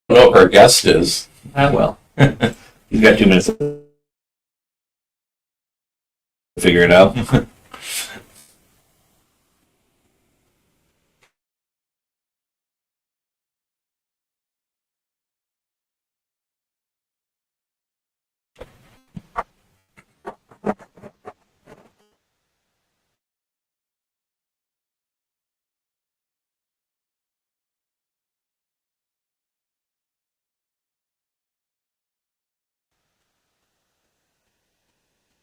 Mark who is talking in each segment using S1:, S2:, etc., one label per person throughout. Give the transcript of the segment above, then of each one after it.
S1: know if our guest is.
S2: Well, he's got 2 minutes to figure it out.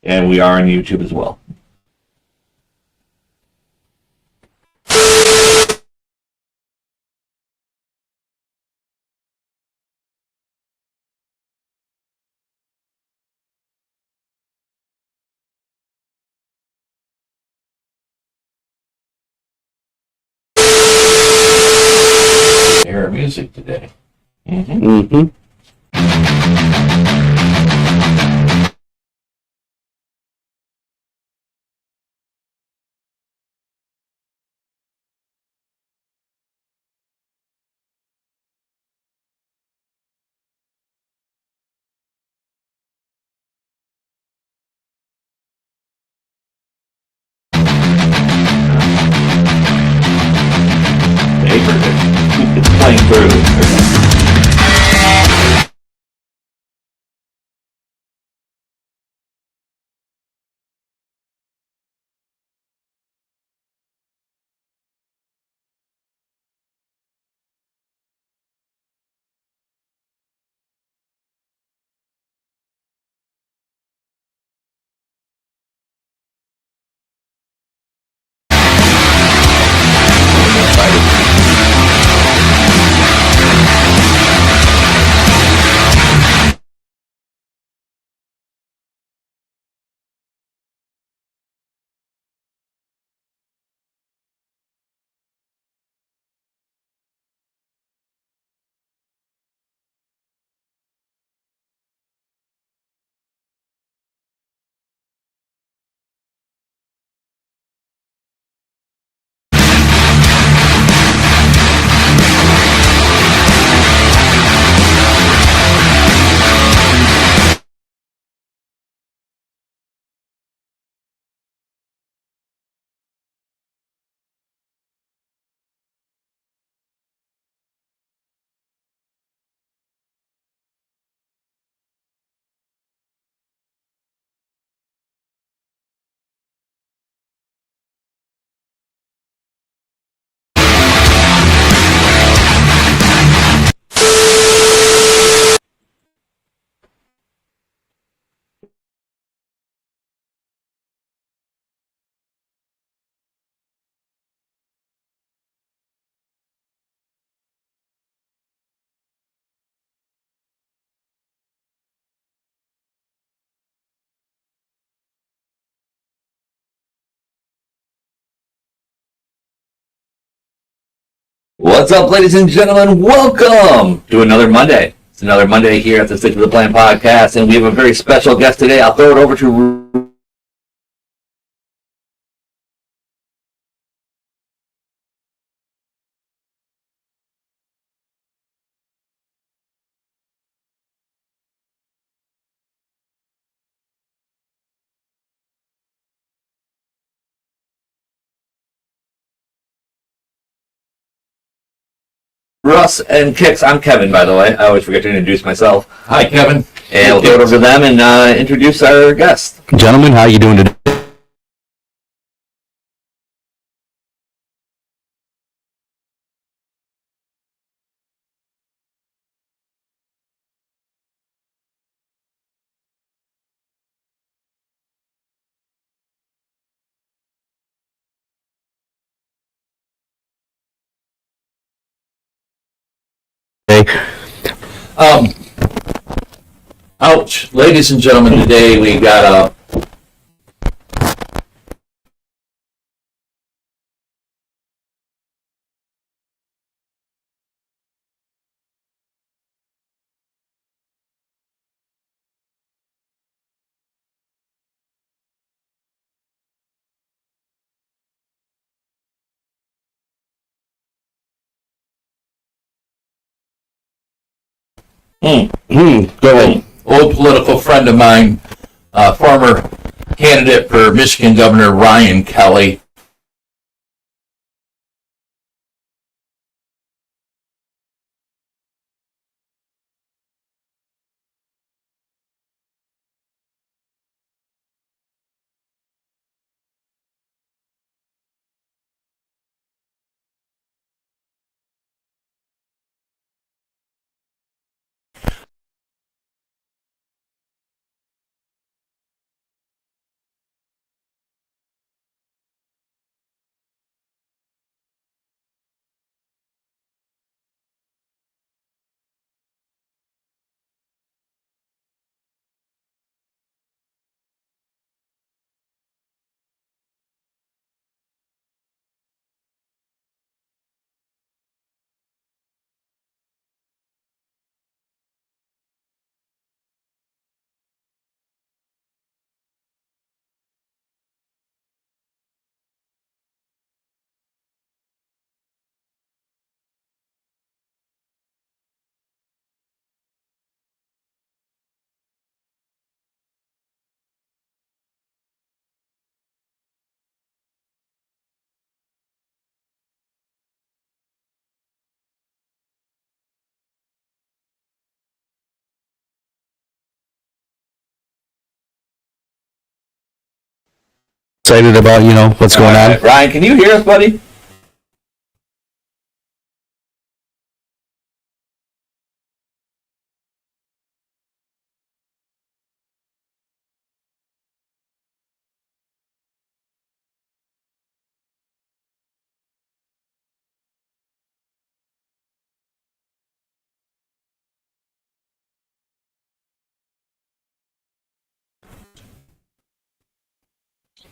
S2: And we are on YouTube as well.
S1: Air music today.
S3: Mm-hmm.
S2: Hey, perfect. It's playing through. What's up, ladies and gentlemen? Welcome to another Monday. It's another Monday here at the Stick to the Plan podcast, and we have a very special guest today. I'll throw it over to Russ and Kix. I'm Kevin, by the way. I always forget to introduce myself.
S1: Hi, Kevin.
S2: And I'll throw it over to them and introduce our guest.
S3: Gentlemen, how you doing today?
S1: Ouch. Ladies and gentlemen, today we got a Hmm.
S3: Go ahead.
S1: Old political friend of mine, former candidate for Michigan Governor Ryan Kelley.
S3: Excited about, what's going
S2: All
S3: on?
S2: right. Ryan, can you hear us, buddy?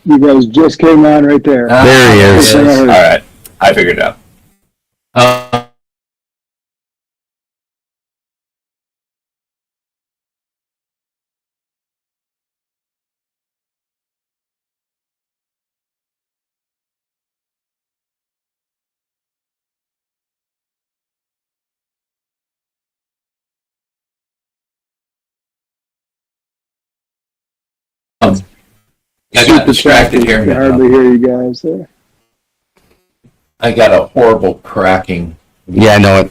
S4: You guys just came on right there.
S3: There he is.
S2: All right. I figured it out.
S1: Uh, I got distracted
S4: I can
S1: here.
S4: hardly hear you guys there.
S1: I got a horrible cracking.
S3: Yeah, I know it.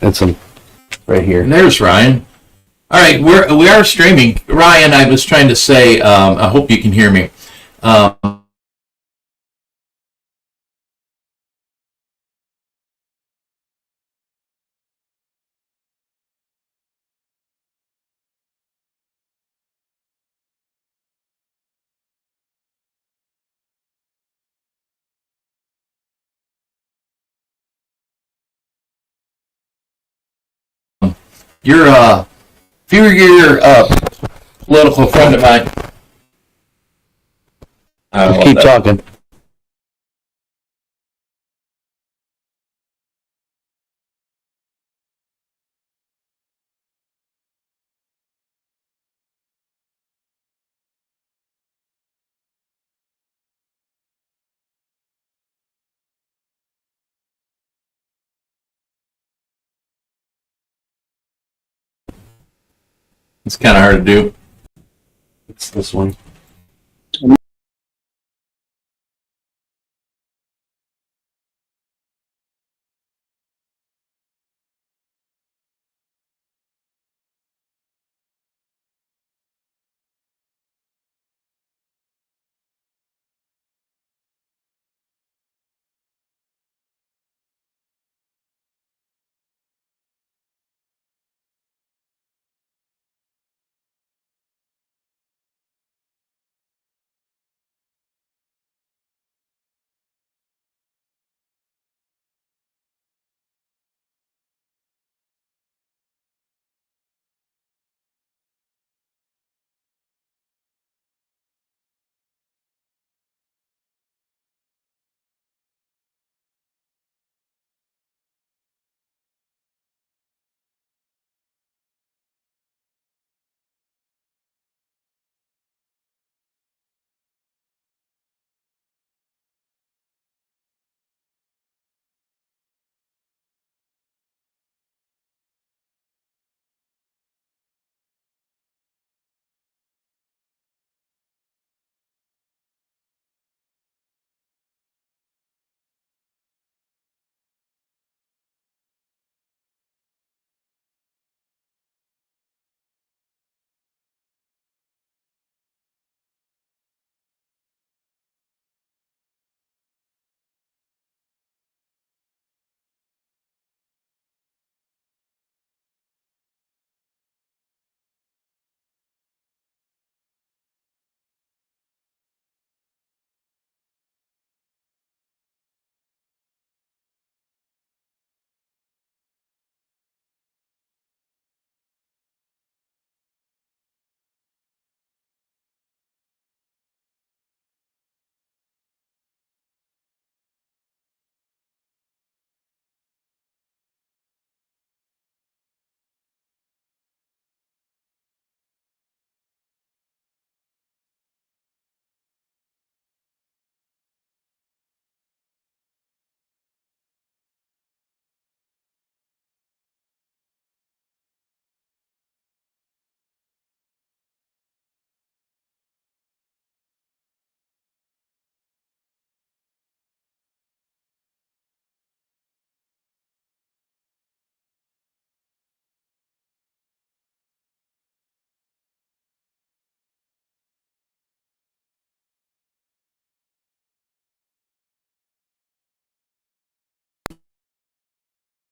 S3: That's him right here.
S1: And there's Ryan. All right, we are streaming. Ryan, I was trying to say, I hope you can hear me. You're a few-year political friend of mine.
S2: I don't know
S3: Keep
S2: what that-
S3: talking.
S1: It's kind of hard to do.
S3: It's this one.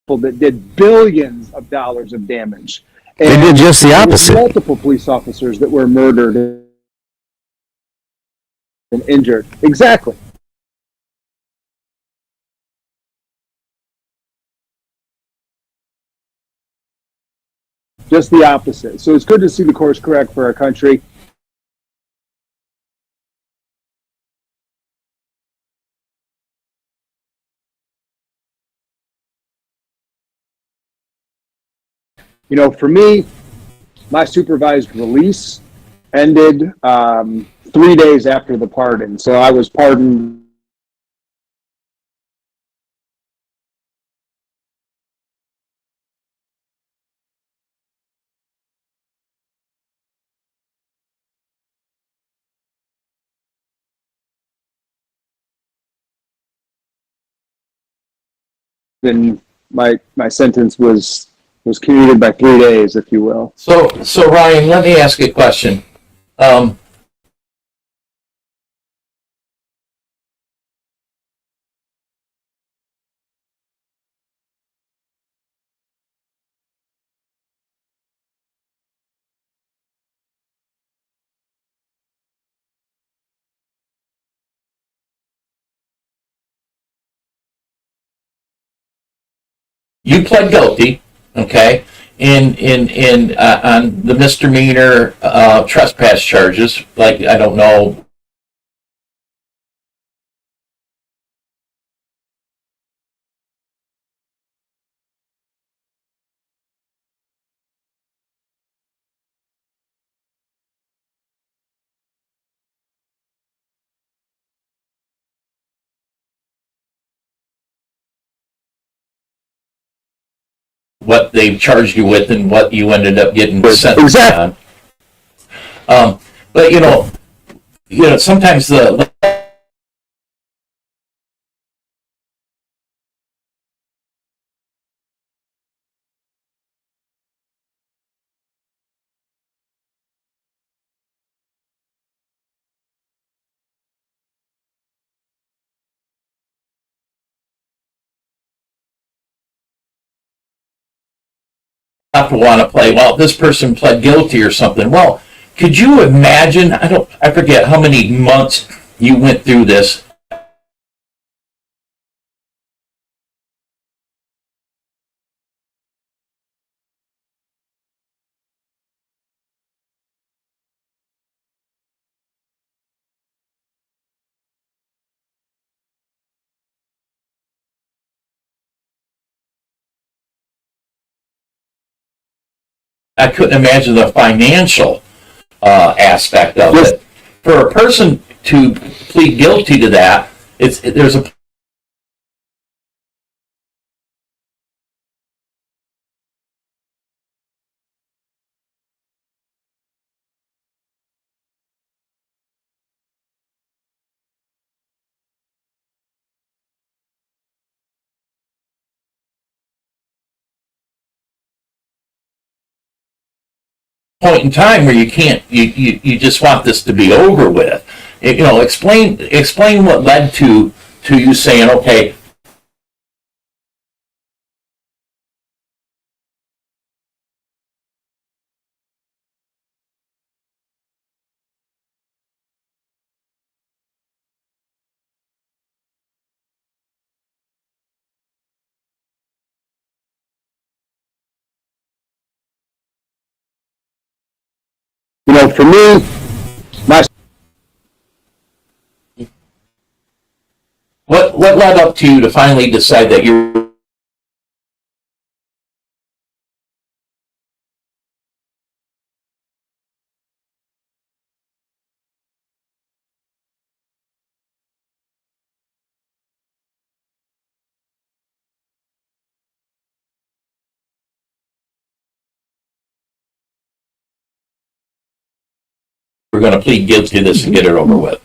S4: that did billions of dollars of damage.
S3: They did just the
S4: there was
S3: opposite.
S4: multiple police officers that were murdered and injured. Exactly. Just the opposite. So it's good to see the course correct for our country. You know, for me, my supervised release ended 3 days after the pardon. So I was pardoned and my sentence was commuted by 3 days, if you will.
S1: So Ryan, let me ask you a question. You pled guilty, okay, in on the misdemeanor trespass charges. Like, I don't know. What they charged you with and what you ended up getting sentenced on. But you know, sometimes the have to want to play, well, this person pled guilty or something. Well, could you imagine? I forget how many months you went through this. I couldn't imagine the financial aspect of it. For a person to plead guilty to that, there's a point in time where you can't, you just want this to be over with. Explain what led to you saying, okay,
S4: You know, for me, my
S1: what led up to you to finally decide that you were going to plead guilty to this and get it over with?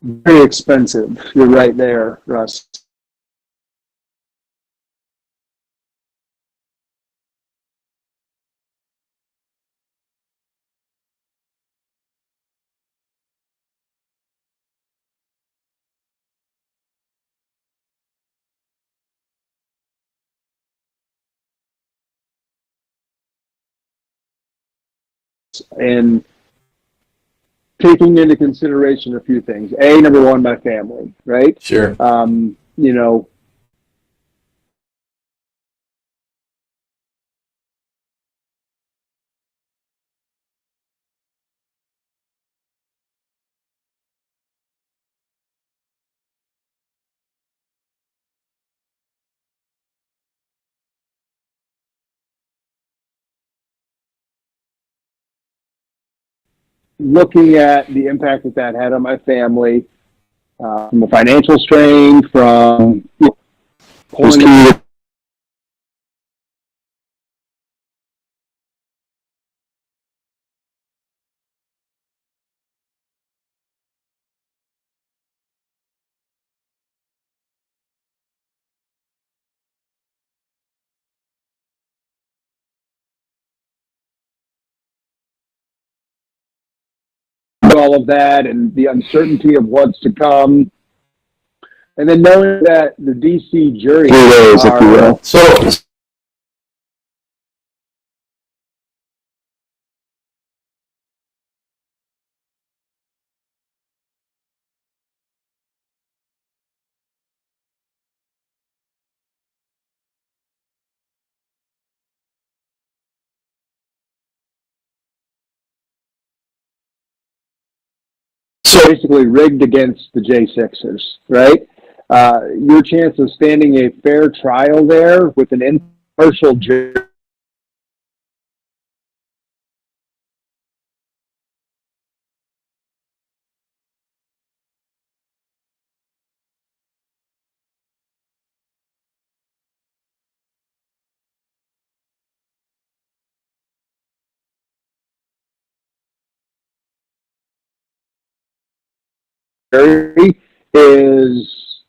S4: very expensive. You're right there, Russ. and taking into consideration a few things. Number one, my family, right?
S1: Sure.
S4: You know, looking at the impact that had on my family, from the financial strain, from pulling. All of that and the uncertainty of what's to come. And then knowing that the DC jury are, basically rigged against the J6ers, right? Your chance of standing a fair trial there with an impartial jury is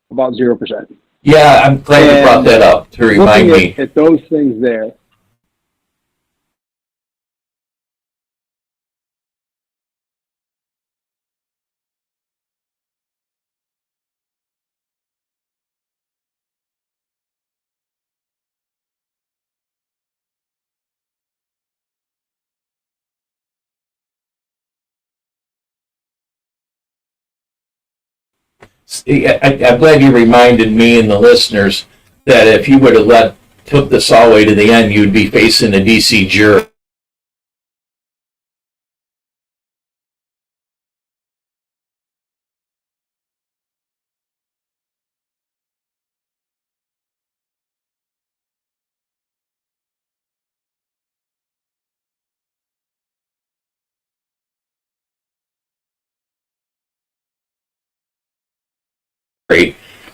S4: about 0%.
S1: Yeah, I'm glad you brought that up to remind me.
S4: At those things there.
S1: I'm glad you reminded me and the listeners that if you would have took this all the way to the end, you'd be facing a DC jury.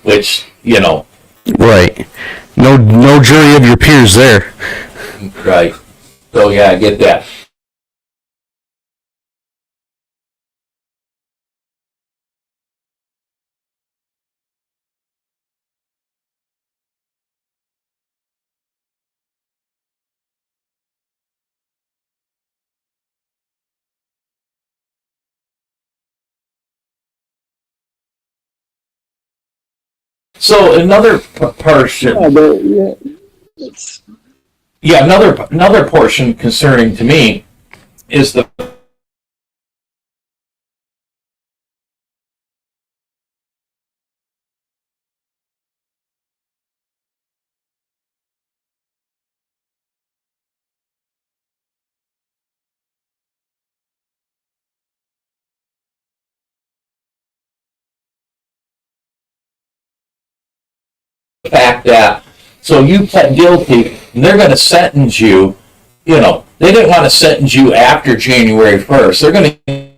S1: Which, you know.
S3: Right. No jury of your peers there.
S1: Right. So, yeah, I get that. So another portion. Yeah, another portion concerning to me is the fact that, so you pled guilty, and they're going to sentence you, you know, they didn't want to sentence you after January 1st. They're going to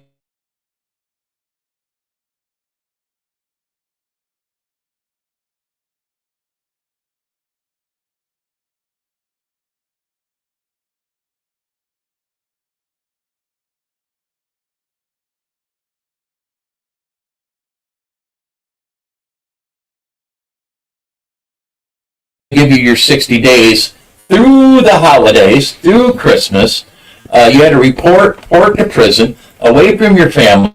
S1: give you your 60 days through the holidays, through Christmas. You had to report to prison, away from your family.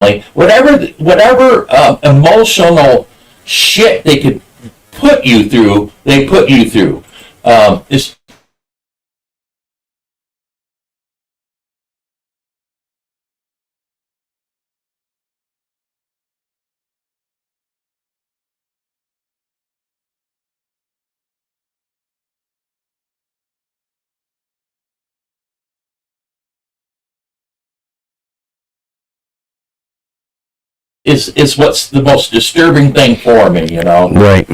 S1: whatever emotional shit they could put you through, they put you through. It's is what's the most disturbing thing for me, you know.
S3: Right.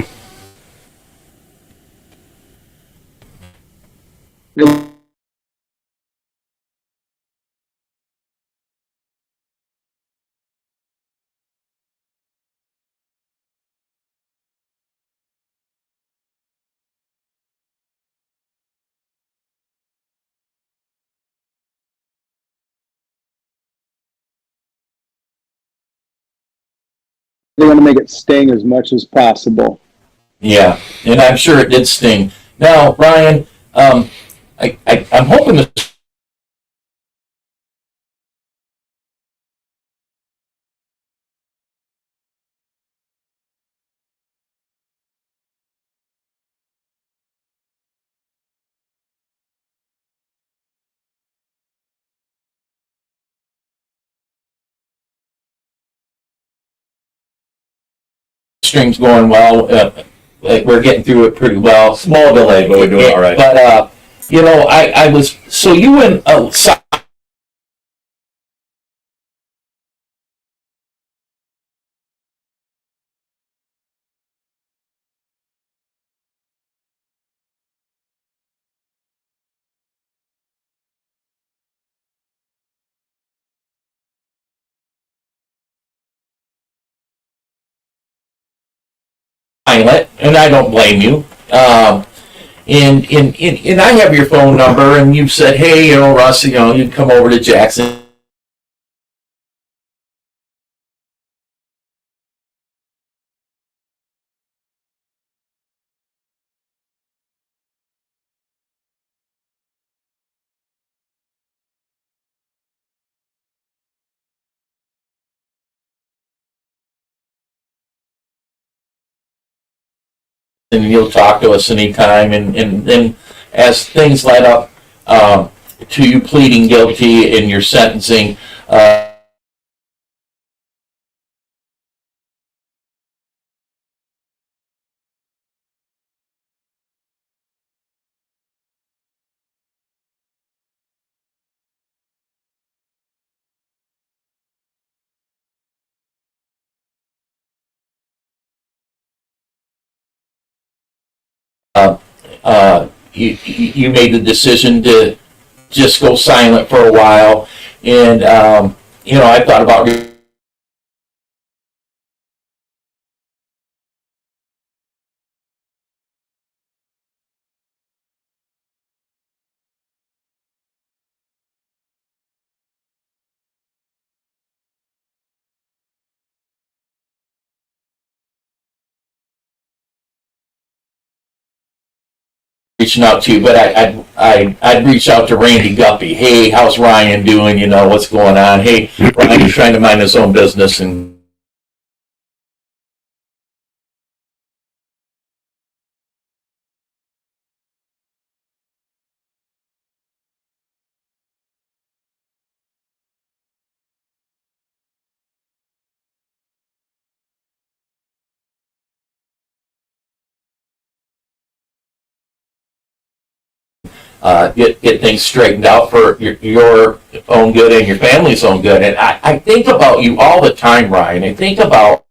S4: They want to make it sting as much as possible.
S1: Yeah, and I'm sure it did sting. Now, Ryan, I'm hoping the string's going well. We're getting through it pretty well.
S2: Small delay, but we're doing all right.
S1: But you know, I was so you went silent, and I don't blame you. And I have your phone number, and you said, hey, you know, Russ, you know, you can come over to Jackson. And you'll talk to us anytime. And then as things led up to you pleading guilty in your sentencing, you made the decision to just go silent for a while. And, you know, I thought about reaching out to you, but I'd reach out to Randy Guppy. Hey, how's Ryan doing? You know, what's going on? Hey, Ryan's trying to mind his own business and get things straightened out for your own good and your family's own good. And I think about you all the time, Ryan. I think about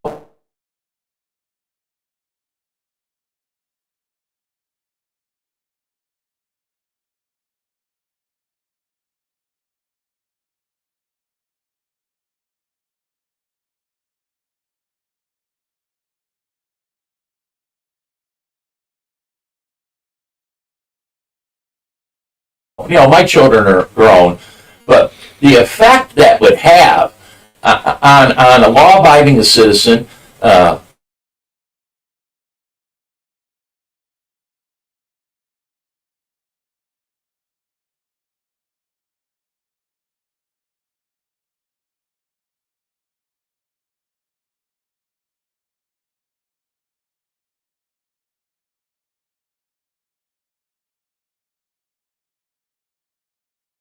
S1: you know, my children are grown, but the effect that would have on a law-abiding citizen,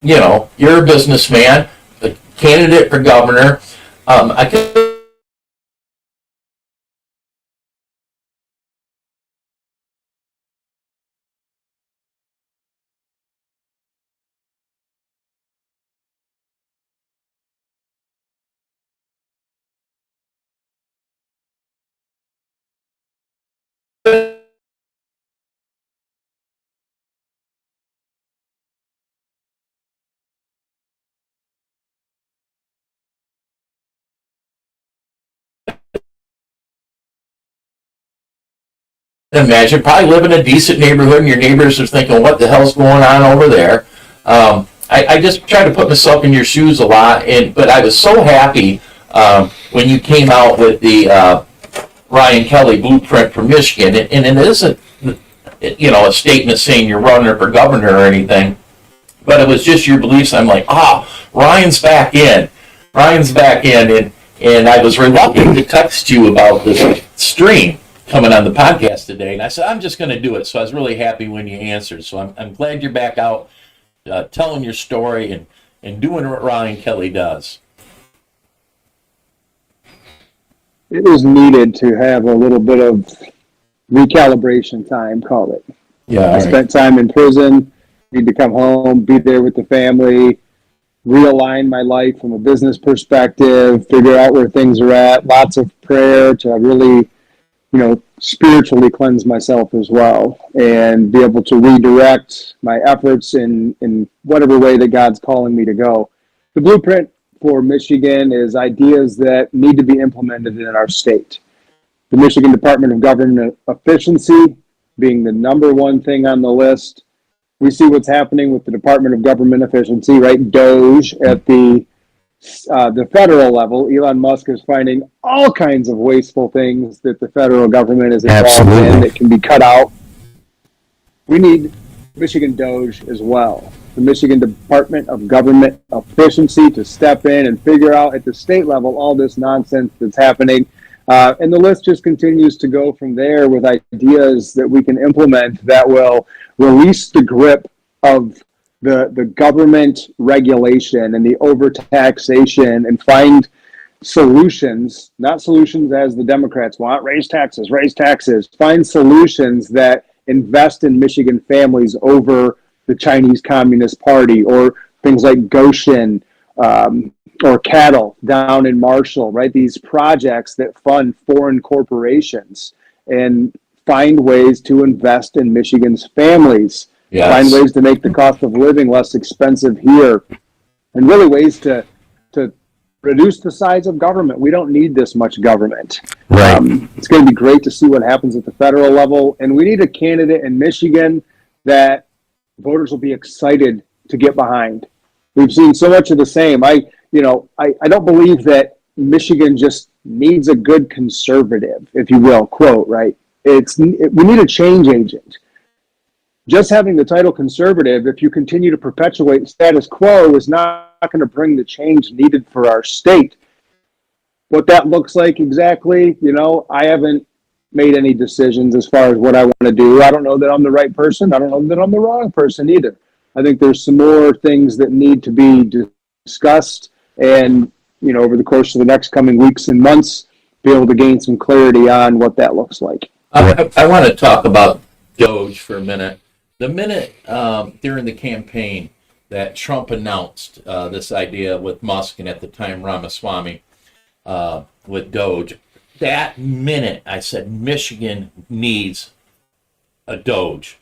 S1: you're a businessman, a candidate for governor. I can imagine probably live in a decent neighborhood and your neighbors are thinking, what the hell's going on over there? I just try to put myself in your shoes a lot, but I was so happy when you came out with the Ryan Kelley blueprint for Michigan, and it isn't, a statement saying you're running for governor or anything, but it was just your beliefs. I'm like, Ryan's back in. And I was reluctant to text you about this stream coming on the podcast today, and I said, I'm just going to do it. So I was really happy when you answered. So I'm glad you're back out telling your story and doing what Ryan Kelley does.
S4: It was needed to have a little bit of recalibration time, call it.
S1: Yeah,
S4: I spent time in prison, need to come home, be there with the family, realign my life from a business perspective, figure out where things are at, lots of prayer to really, spiritually cleanse myself as well and be able to redirect my efforts in whatever way that God's calling me to go. The blueprint for Michigan is ideas that need to be implemented in our state. The Michigan Department of Government Efficiency being the number one thing on the list. We see what's happening with the Department of Government Efficiency, right? DOGE at the federal level. Elon Musk is finding all kinds of wasteful things that the federal government is involved in that can be cut out. We need Michigan DOGE as well. The Michigan Department of Government Efficiency to step in and figure out at the state level all this nonsense that's happening. And the list just continues to go from there with ideas that we can implement that will release the grip of the government regulation and the overtaxation and find solutions, not solutions as the Democrats want, raise taxes, find solutions that invest in Michigan families over the Chinese Communist Party or things like Goshen or cattle down in Marshall, right? These projects that fund foreign corporations and find ways to invest in Michigan's families. Yes. Find ways to make the cost of living less expensive here, and really ways to reduce the size of government. We don't need this much government.
S3: Right.
S4: It's going to be great to see what happens at the federal level, and we need a candidate in Michigan that voters will be excited to get behind. We've seen so much of the same. I don't believe that Michigan just needs a good conservative, if you will, quote, right? We need a change agent. Just having the title conservative, if you continue to perpetuate status quo, is not going to bring the change needed for our state. What that looks like exactly, I haven't made any decisions as far as what I want to do. I don't know that I'm the right person. I don't know that I'm the wrong person either. I think there's some more things that need to be discussed and, over the course of the next coming weeks and months, be able to gain some clarity on what that looks like.
S1: I want to talk about DOGE for a minute. The minute during the campaign that Trump announced this idea with Musk and at the time Ramaswamy with DOGE, that minute I said Michigan needs a DOGE.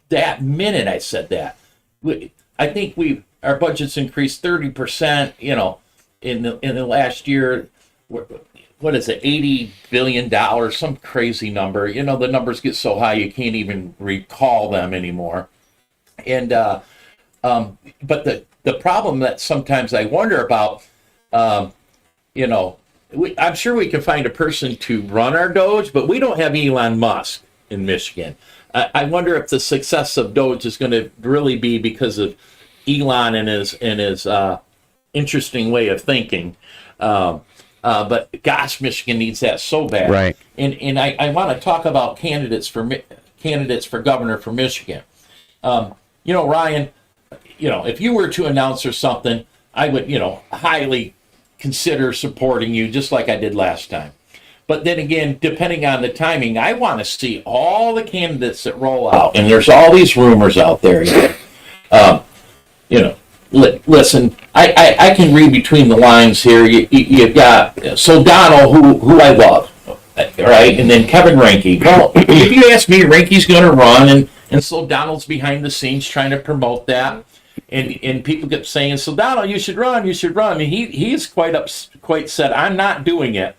S1: That minute I said that. I think our budget's increased 30%. In the last year. What is it? $80 billion, some crazy number. The numbers get so high you can't even recall them anymore. And but the problem that sometimes I wonder about, I'm sure we can find a person to run our DOGE, but we don't have Elon Musk in Michigan. I wonder if the success of DOGE is going to really be because of Elon and his interesting way of thinking. But gosh, Michigan needs that so bad.
S3: Right.
S1: And I want to talk about candidates for governor for Michigan. Ryan, if you were to announce or something, I would, highly consider supporting you just like I did last time. But then again, depending on the timing, I want to see all the candidates that roll out. And there's all these rumors out there. Listen, I can read between the lines here. You've got Soldano, who I love, right? And then Kevin Ranke. Well, if you ask me, Ranke's going to run, and Soldano's behind the scenes trying to promote that. And people kept saying, Soldano, you should run. And he's quite said, I'm not doing it.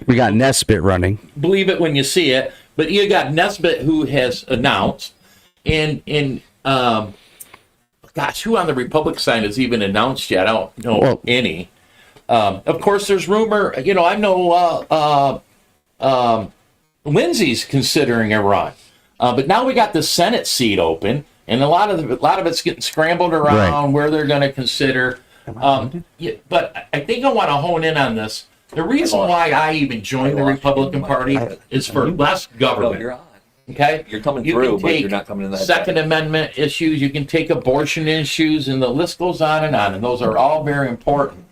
S3: We got Nesbitt running.
S1: Believe it when you see it. But you got Nesbitt, who has announced, and gosh, who on the Republican side has even announced yet? I don't know any. Of course, there's rumor. I know Lindsey's considering a run, but now we got the Senate seat open. And a lot of it's getting scrambled around where they're going to consider. But I think I want to hone in on this. The reason why I even joined the Republican Party is for less government. Okay,
S2: You're coming through, but you're not coming in that.
S1: Second Amendment issues. You can take abortion issues, and the list goes on, and those are all very important.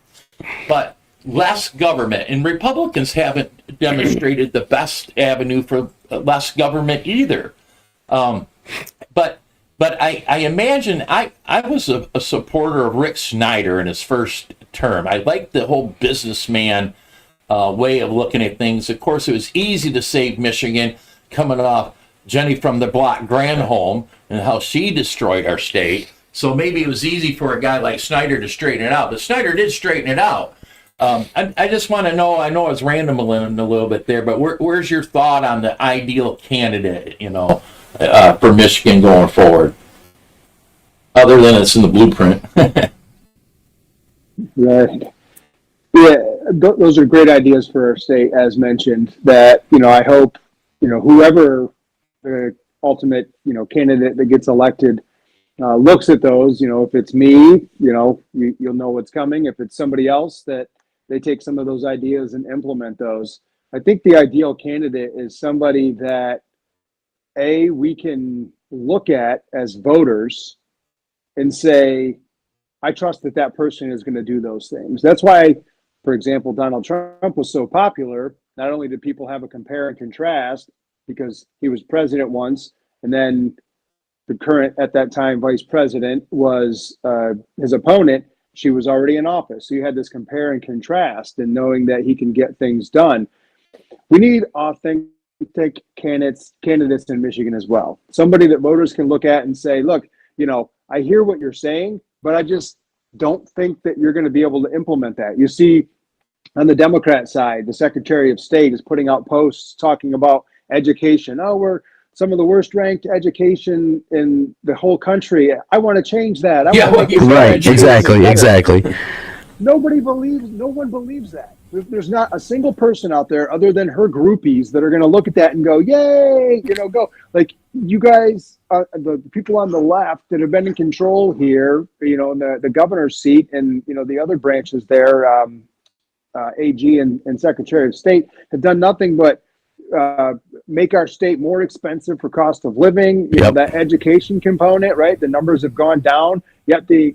S1: But less government, and Republicans haven't demonstrated the best avenue for less government either. But I imagine I was a supporter of Rick Snyder in his first term. I liked the whole businessman way of looking at things. Of course, it was easy to save Michigan coming off Jenny from the Block Granholm and how she destroyed our state. So maybe it was easy for a guy like Snyder to straighten it out. But Snyder did straighten it out. I just want to know, I know I was rambling a little bit there, but where's your thought on the ideal candidate, for Michigan going forward, other than it's in the blueprint?
S4: Right. Yeah, those are great ideas for our state, as mentioned. That I hope whoever the ultimate candidate that gets elected looks at those. If it's me, you'll know what's coming. If it's somebody else, that they take some of those ideas and implement those. I think the ideal candidate is somebody that we can look at as voters and say, I trust that person is going to do those things. That's why, for example, Donald Trump was so popular. Not only did people have a compare and contrast because he was president once, and then the current, at that time, vice president was his opponent. She was already in office. So you had this compare and contrast and knowing that he can get things done. We need authentic candidates in Michigan as well. Somebody that voters can look at and say, look, I hear what you're saying, but I just don't think that you're going to be able to implement that. You see, on the Democrat side, the Secretary of State is putting out posts talking about education. Oh, we're some of the worst ranked education in the whole country. I want to change that.
S3: Right, exactly.
S4: No one believes that. There's not a single person out there other than her groupies that are going to look at that and go, yay, go. Like you guys, the people on the left that have been in control here, in the governor's seat and, the other branches there, AG and Secretary of State have done nothing but make our state more expensive for cost of living. That education component, right? The numbers have gone down, yet the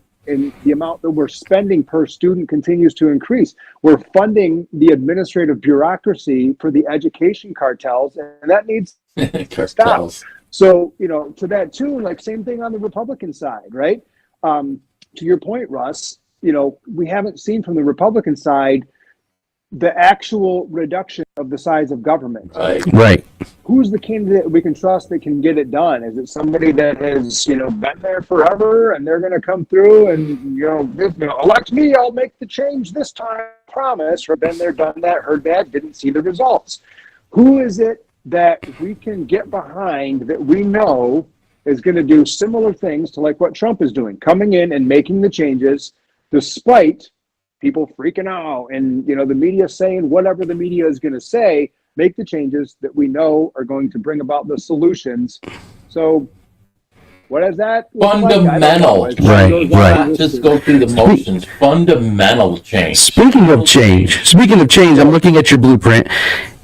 S4: amount that we're spending per student continues to increase. We're funding the administrative bureaucracy for the education cartels, and that needs to stop. So, to that tune, like same thing on the Republican side, right? To your point, Russ, we haven't seen from the Republican side the actual reduction of the size of government.
S3: Right.
S4: Who's the candidate we can trust that can get it done? Is it somebody that has, been there forever and they're going to come through and, elect me, I'll make the change this time, promise, or been there, done that, heard that, didn't see the results? Who is it that we can get behind that we know is going to do similar things to like what Trump is doing, coming in and making the changes despite people freaking out and, the media saying whatever the media is going to say, make the changes that we know are going to bring about the solutions. So what is that?
S1: Fundamental change.
S3: Right.
S1: Not just go through the motions. Fundamental change.
S3: Speaking of change, I'm looking at your blueprint,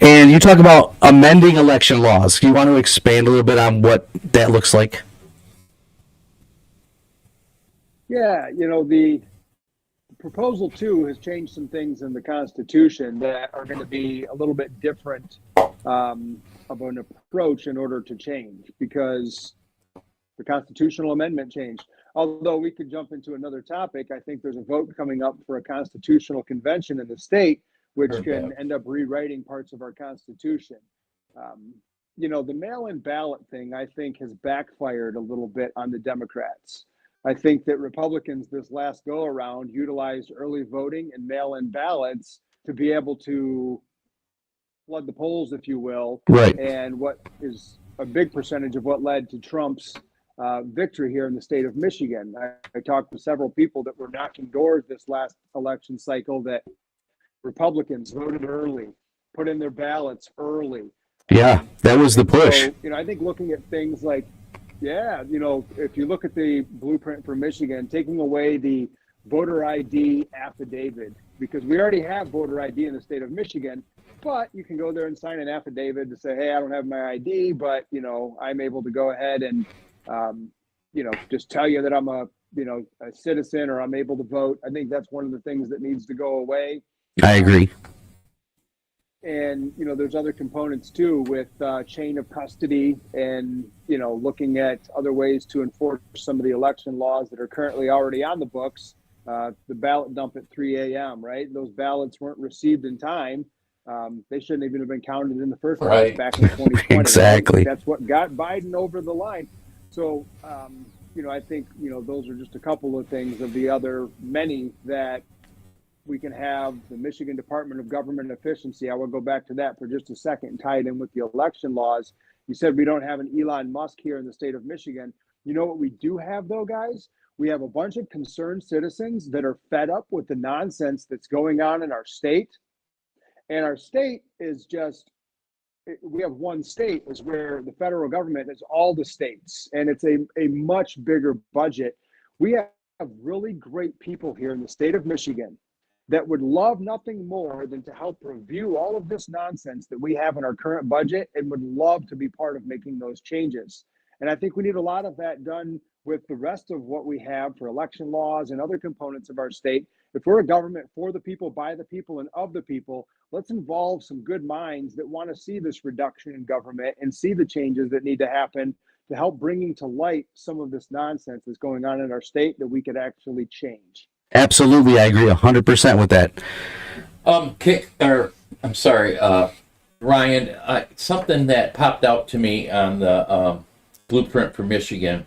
S3: and you talk about amending election laws. Do you want to expand a little bit on what that looks like?
S4: Yeah, the proposal 2 has changed some things in the Constitution that are going to be a little bit different of an approach in order to change, because the constitutional amendment changed. Although we could jump into another topic, I think there's a vote coming up for a constitutional convention in the state, which can end up rewriting parts of our Constitution. The mail-in ballot thing, I think, has backfired a little bit on the Democrats. I think that Republicans this last go around utilized early voting and mail-in ballots to be able to flood the polls, if you will.
S3: Right.
S4: And what is a big percentage of what led to Trump's victory here in the state of Michigan. I talked to several people that were knocking doors this last election cycle that Republicans voted early, put in their ballots early.
S3: Yeah, that was the push.
S4: So, I think looking at things like, if you look at the blueprint for Michigan, taking away the voter ID affidavit, because we already have voter ID in the state of Michigan, but you can go there and sign an affidavit to say, hey, I don't have my ID, but, I'm able to go ahead and, just tell you that I'm a citizen, or I'm able to vote. I think that's one of the things that needs to go away.
S3: I agree.
S4: And, there's other components too with chain of custody and, looking at other ways to enforce some of the election laws that are currently already on the books. The ballot dump at 3 a.m., right? Those ballots weren't received in time. They shouldn't even have been counted in the first place back in 2020.
S3: Exactly.
S4: That's what got Biden over the line. So, I think, those are just a couple of things of the other many that we can have. The Michigan Department of Government Efficiency. I will go back to that for just a second and tie it in with the election laws. You said we don't have an Elon Musk here in the state of Michigan. You know what we do have, though, guys? We have a bunch of concerned citizens that are fed up with the nonsense that's going on in our state. And our state is just, we have one state is where the federal government is all the states. And it's a much bigger budget. We have really great people here in the state of Michigan that would love nothing more than to help review all of this nonsense that we have in our current budget, and would love to be part of making those changes. And I think we need a lot of that done with the rest of what we have for election laws and other components of our state. If we're a government for the people, by the people, and of the people, let's involve some good minds that want to see this reduction in government and see the changes that need to happen to help bringing to light some of this nonsense that's going on in our state that we could actually change.
S3: Absolutely, I agree 100% with that.
S1: Ryan, something that popped out to me on the blueprint for Michigan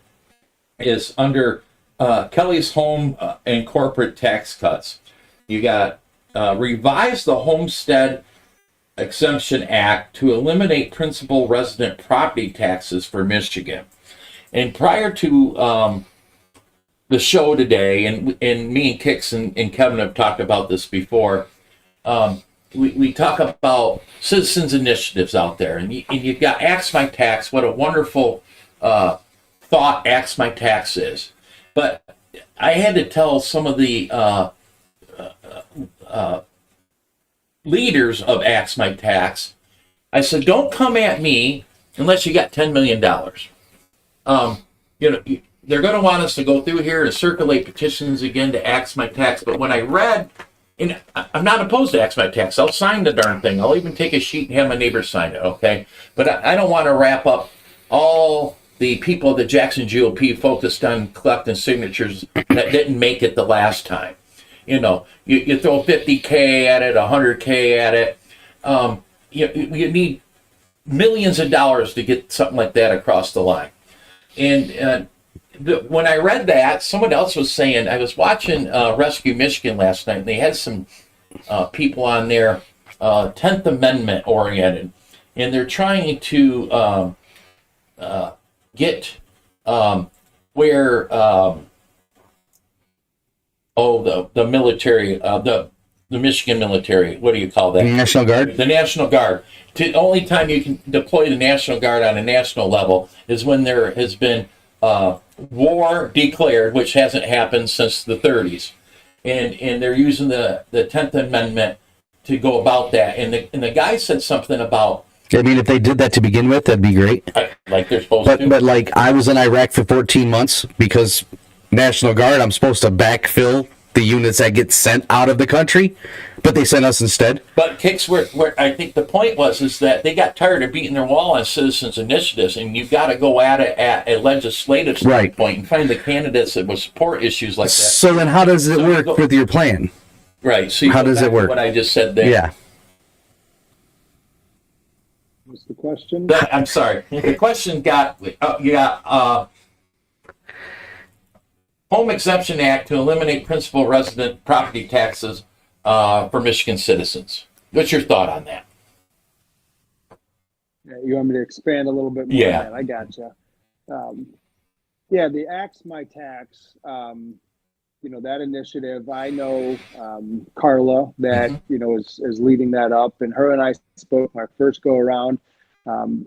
S1: is under Kelley's home and corporate tax cuts. You got revise the Homestead Exemption Act to eliminate principal resident property taxes for Michigan. And prior to the show today, and me and Kix and Kevin have talked about this before, we talk about citizens initiatives out there, and you've got Axe My Tax. What a wonderful thought Axe My Tax is. But I had to tell some of the leaders of Axe My Tax, I said, don't come at me unless you got $10 million. They're going to want us to go through here and circulate petitions again to Axe My Tax. But when I read, and I'm not opposed to Axe My Tax. I'll sign the darn thing. I'll even take a sheet and have my neighbor sign it, okay? But I don't want to wrap up all the people of the Jackson GOP focused on collecting signatures that didn't make it the last time. You throw 50K at it, 100K at it. You need millions of dollars to get something like that across the line. And when I read that, someone else was saying, I was watching Rescue Michigan last night, and they had some people on there, 10th Amendment oriented, and they're trying to get where the military, the Michigan military, what do you call that?
S3: National Guard?
S1: The National Guard. The only time you can deploy the National Guard on a national level is when there has been war declared, which hasn't happened since the 30s. And they're using the 10th Amendment to go about that. And the guy said something about,
S3: I mean, if they did that to begin with, that'd be great.
S1: like they're supposed to.
S3: But like, I was in Iraq for 14 months because National Guard, I'm supposed to backfill the units that get sent out of the country, but they sent us instead.
S1: But Kicks, where I think the point was is that they got tired of beating their wall on citizens' initiatives, and you've got to go at it at a legislative standpoint and find the candidates that will support issues like that.
S3: So then how does it work with your plan?
S1: Right. So
S3: how does it work?
S1: What I just said there.
S3: Yeah.
S4: What's the question?
S1: I'm sorry. The question got Home Exemption Act to eliminate principal resident property taxes for Michigan citizens. What's your thought on that?
S4: Yeah, you want me to expand a little bit more?
S1: Yeah.
S4: On that? I gotcha. Yeah, the Axe My Tax, that initiative, I know Carla that, is leading that up, and her and I spoke my first go around.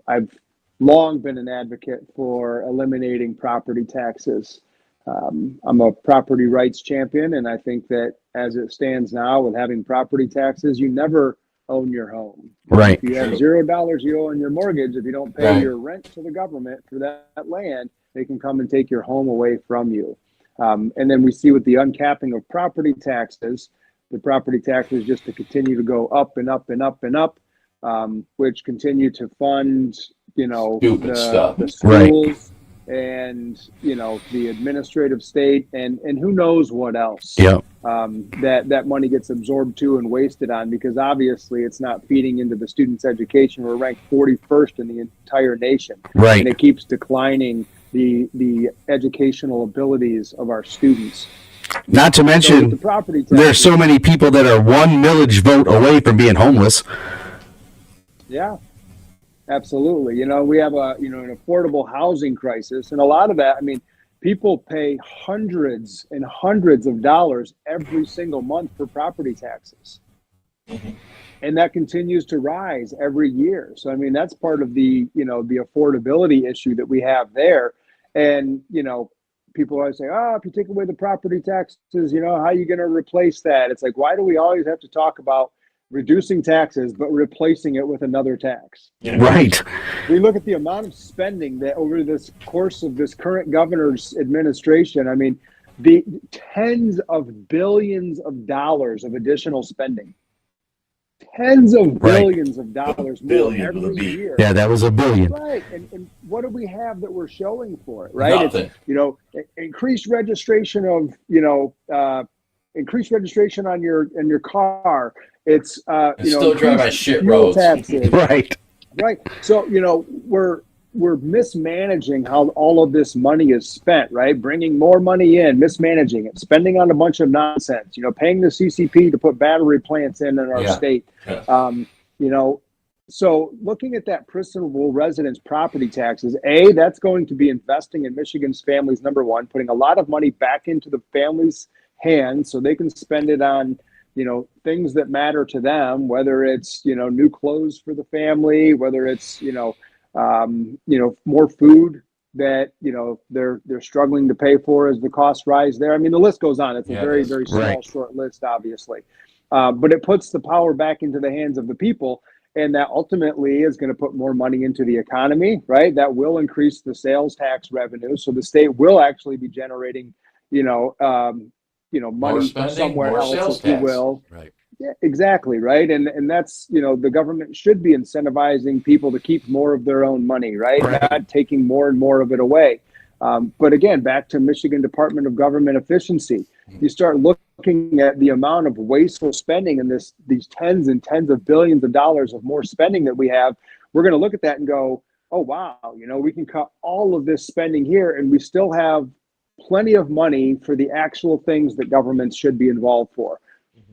S4: I've long been an advocate for eliminating property taxes. I'm a property rights champion, and I think that as it stands now with having property taxes, you never own your home.
S3: Right.
S4: If you have $0 you owe on your mortgage, if you don't pay
S1: Right.
S4: your rent to the government for that land, they can come and take your home away from you. And then we see with the uncapping of property taxes, the property taxes just to continue to go up and up and up and up, which continue to fund,
S1: Stupid stuff.
S4: the schools and, the administrative state and who knows what else.
S3: Yeah.
S4: That money gets absorbed to and wasted on, because obviously it's not feeding into the students' education. We're ranked 41st in the entire nation.
S3: Right.
S4: And it keeps declining the educational abilities of our students.
S3: Not to
S4: So with
S3: mention,
S4: the property
S3: there's so many people that are one millage vote away from being homeless.
S4: Yeah, absolutely. We have an affordable housing crisis, and a lot of that, people pay hundreds and hundreds of dollars every single month for property taxes. And that continues to rise every year. So, that's part of the affordability issue that we have there. And, people always say, if you take away the property taxes, how are you going to replace that? It's like, why do we always have to talk about reducing taxes, but replacing it with another tax?
S3: Right.
S4: We look at the amount of spending that over this course of this current governor's administration, the tens of billions of dollars of additional spending. Tens of billions of dollars more every year.
S3: Yeah, that was $1 billion.
S4: Right. And what do we have that we're showing for it? Right.
S1: Nothing.
S4: It's, increased registration of, increased registration on your car. It's,
S1: still drive on shit
S4: fuel
S1: roads.
S4: taxes.
S3: Right.
S4: Right. So, we're mismanaging how all of this money is spent, right? Bringing more money in, mismanaging it, spending on a bunch of nonsense, paying the CCP to put battery plants in our state.
S1: Yeah.
S4: So looking at that principal residence property taxes, that's going to be investing in Michigan's families, number one, putting a lot of money back into the families' hands so they can spend it on, things that matter to them, whether it's, new clothes for the family, whether it's, more food that, they're struggling to pay for as the costs rise there. The list goes on. It's a very, very small, short list, obviously. But it puts the power back into the hands of the people. And that ultimately is going to put more money into the economy, right? That will increase the sales tax revenue. So the state will actually be generating, money from somewhere else, if you will.
S1: Right.
S4: Yeah, exactly. Right. And that's, the government should be incentivizing people to keep more of their own money, right? Not taking more and more of it away. But again, back to Michigan Department of Government Efficiency, you start looking at the amount of wasteful spending and these tens and tens of billions of dollars of more spending that we have. We're going to look at that and go, oh, wow, we can cut all of this spending here and we still have plenty of money for the actual things that governments should be involved for.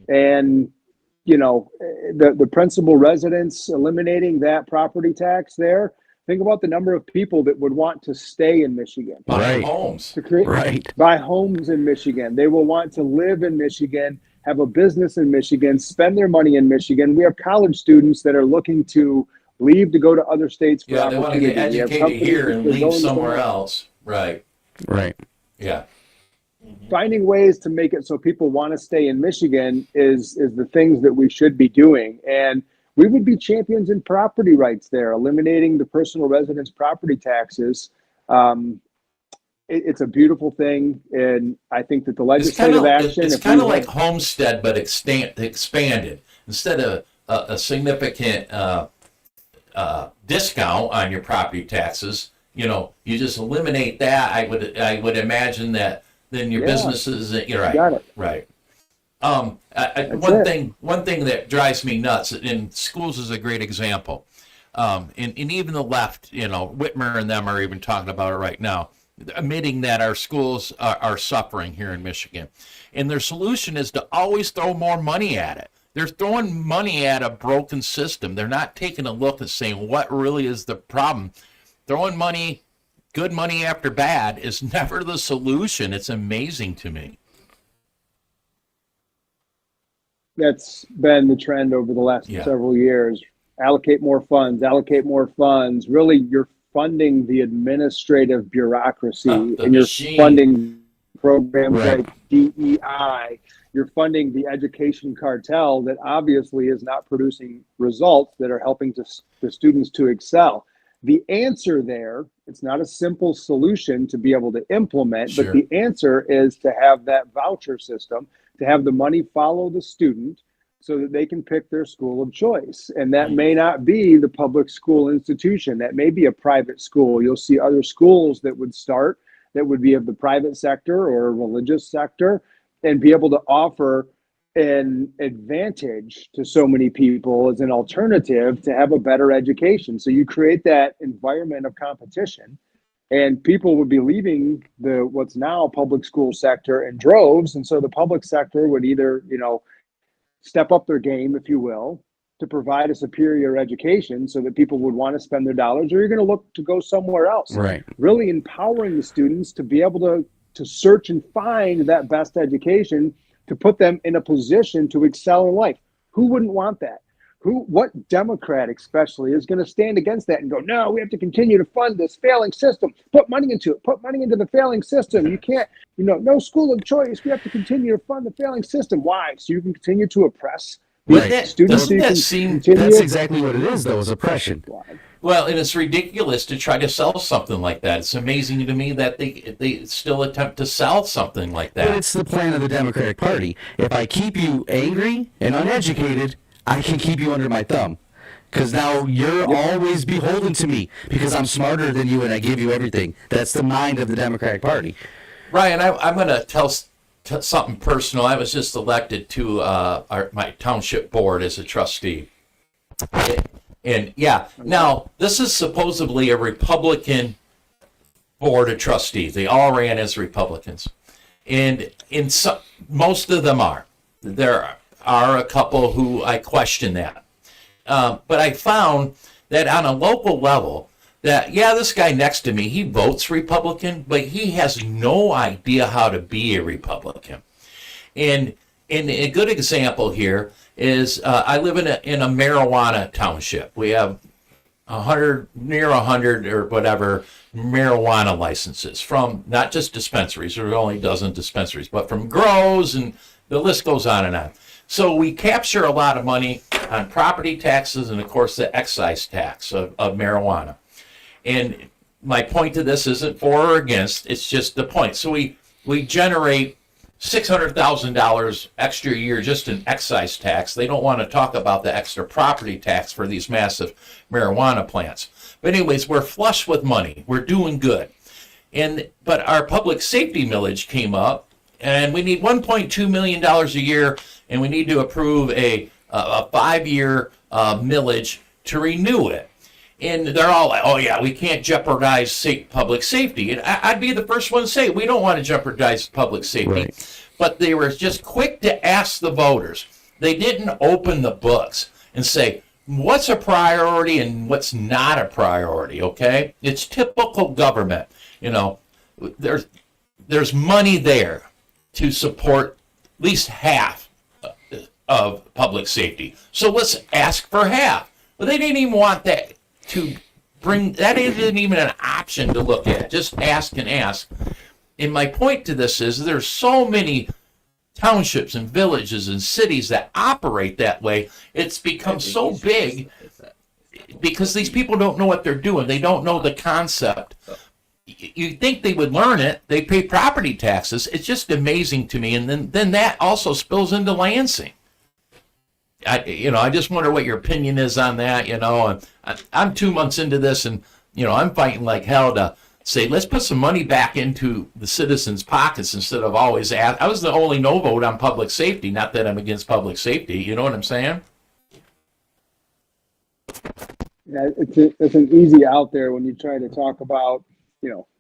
S4: And, the principal residence, eliminating that property tax there, think about the number of people that would want to stay in Michigan.
S1: Buy homes.
S4: To buy homes in Michigan. They will want to live in Michigan, have a business in Michigan, spend their money in Michigan. We have college students that are looking to leave to go to other states for
S1: they want to get educated here and leave somewhere else. Right.
S3: Right.
S1: Yeah.
S4: Finding ways to make it so people want to stay in Michigan is the things that we should be doing. And we would be champions in property rights there, eliminating the personal residence property taxes. it's a beautiful thing, and I think that the
S1: It's kind
S4: legislative
S1: of
S4: action.
S1: it's
S4: if
S1: kind
S4: we
S1: of like
S4: had-
S1: Homestead, but expanded. Instead of a significant discount on your property taxes, you just eliminate that. I would imagine that then your
S4: Yeah.
S1: businesses. You're right.
S4: Got it.
S1: Right.
S4: That's
S1: One thing that drives me nuts, and schools is a great example. And even the left, Whitmer and them are even talking about it right now, admitting that our schools are suffering here in Michigan. And their solution is to always throw more money at it. They're throwing money at a broken system. They're not taking a look and saying what really is the problem. Throwing money, good money after bad, is never the solution. It's amazing to me.
S4: That's been the trend over the last
S1: Yeah.
S4: several years. Allocate more funds. Really, you're funding the administrative bureaucracy,
S1: The
S4: and you're
S1: machine.
S4: funding programs
S3: Right.
S4: like DEI. You're funding the education cartel that obviously is not producing results that are helping the students to excel. The answer there, it's not a simple solution to be able to implement,
S1: Sure.
S4: but the answer is to have that voucher system, to have the money follow the student so that they can pick their school of choice. And that may not be the public school institution. That may be a private school. You'll see other schools that would start that would be of the private sector or religious sector and be able to offer an advantage to so many people as an alternative to have a better education. So you create that environment of competition, and people would be leaving the what's now public school sector in droves. And so the public sector would either, step up their game, if you will, to provide a superior education so that people would want to spend their dollars, or you're going to look to go somewhere else.
S3: Right.
S4: Really empowering the students to be able to search and find that best education to put them in a position to excel in life. Who wouldn't want that? What Democrat especially is going to stand against that and go, no, we have to continue to fund this failing system. Put money into it. Put money into the failing system. You can't, no school of choice. We have to continue to fund the failing system. Why? So you can continue to oppress
S1: But
S3: Right.
S4: students.
S1: doesn't
S4: So you
S1: that
S4: can
S1: seem
S4: continue.
S3: That's exactly what it is, though, is oppression.
S1: well? And it's ridiculous to try to sell something like that. It's amazing to me that they still attempt to sell something like
S3: But
S1: that.
S3: it's the plan of the Democratic Party. If I keep you angry and uneducated, I can keep you under my thumb. Because now you're always beholden to me because I'm smarter than you and I give you everything. That's the mind of the Democratic Party.
S1: Ryan, I'm going to tell something personal. I was just elected to my township board as a trustee. And yeah, now this is supposedly a Republican board of trustees. They all ran as Republicans. And most of them are. There are a couple who I question that. But I found that on a local level, that, this guy next to me, he votes Republican, but he has no idea how to be a Republican. And a good example here is I live in a marijuana township. We have near 100 or whatever marijuana licenses from not just dispensaries, there are only a dozen dispensaries, but from grows, and the list goes on and on. So we capture a lot of money on property taxes and, of course, the excise tax of marijuana. And my point to this isn't for or against, it's just the point. So we generate $600,000 extra a year just in excise tax. They don't want to talk about the extra property tax for these massive marijuana plants. But anyways, we're flush with money. We're doing good. But our public safety millage came up, and we need $1.2 million a year, and we need to approve a 5-year millage to renew it. And they're all like, oh, yeah, we can't jeopardize public safety. And I'd be the first one to say, we don't want to jeopardize public safety.
S3: Right.
S1: But they were just quick to ask the voters. They didn't open the books and say, what's a priority and what's not a priority, okay? It's typical government. There's money there to support at least half of public safety. So let's ask for half. But they didn't even want that to bring, that isn't even an option to look at. Just ask and ask. And my point to this is there's so many townships and villages and cities that operate that way. It's become so big because these people don't know what they're doing. They don't know the concept. you think they would learn it. They pay property taxes. It's just amazing to me. And then that also spills into Lansing. I just wonder what your opinion is on that. And I'm 2 months into this, and I'm fighting like hell to say, let's put some money back into the citizens' pockets instead of always I was the only no vote on public safety. Not that I'm against public safety. You know what I'm saying?
S4: Yeah, it's an easy out there when you try to talk about,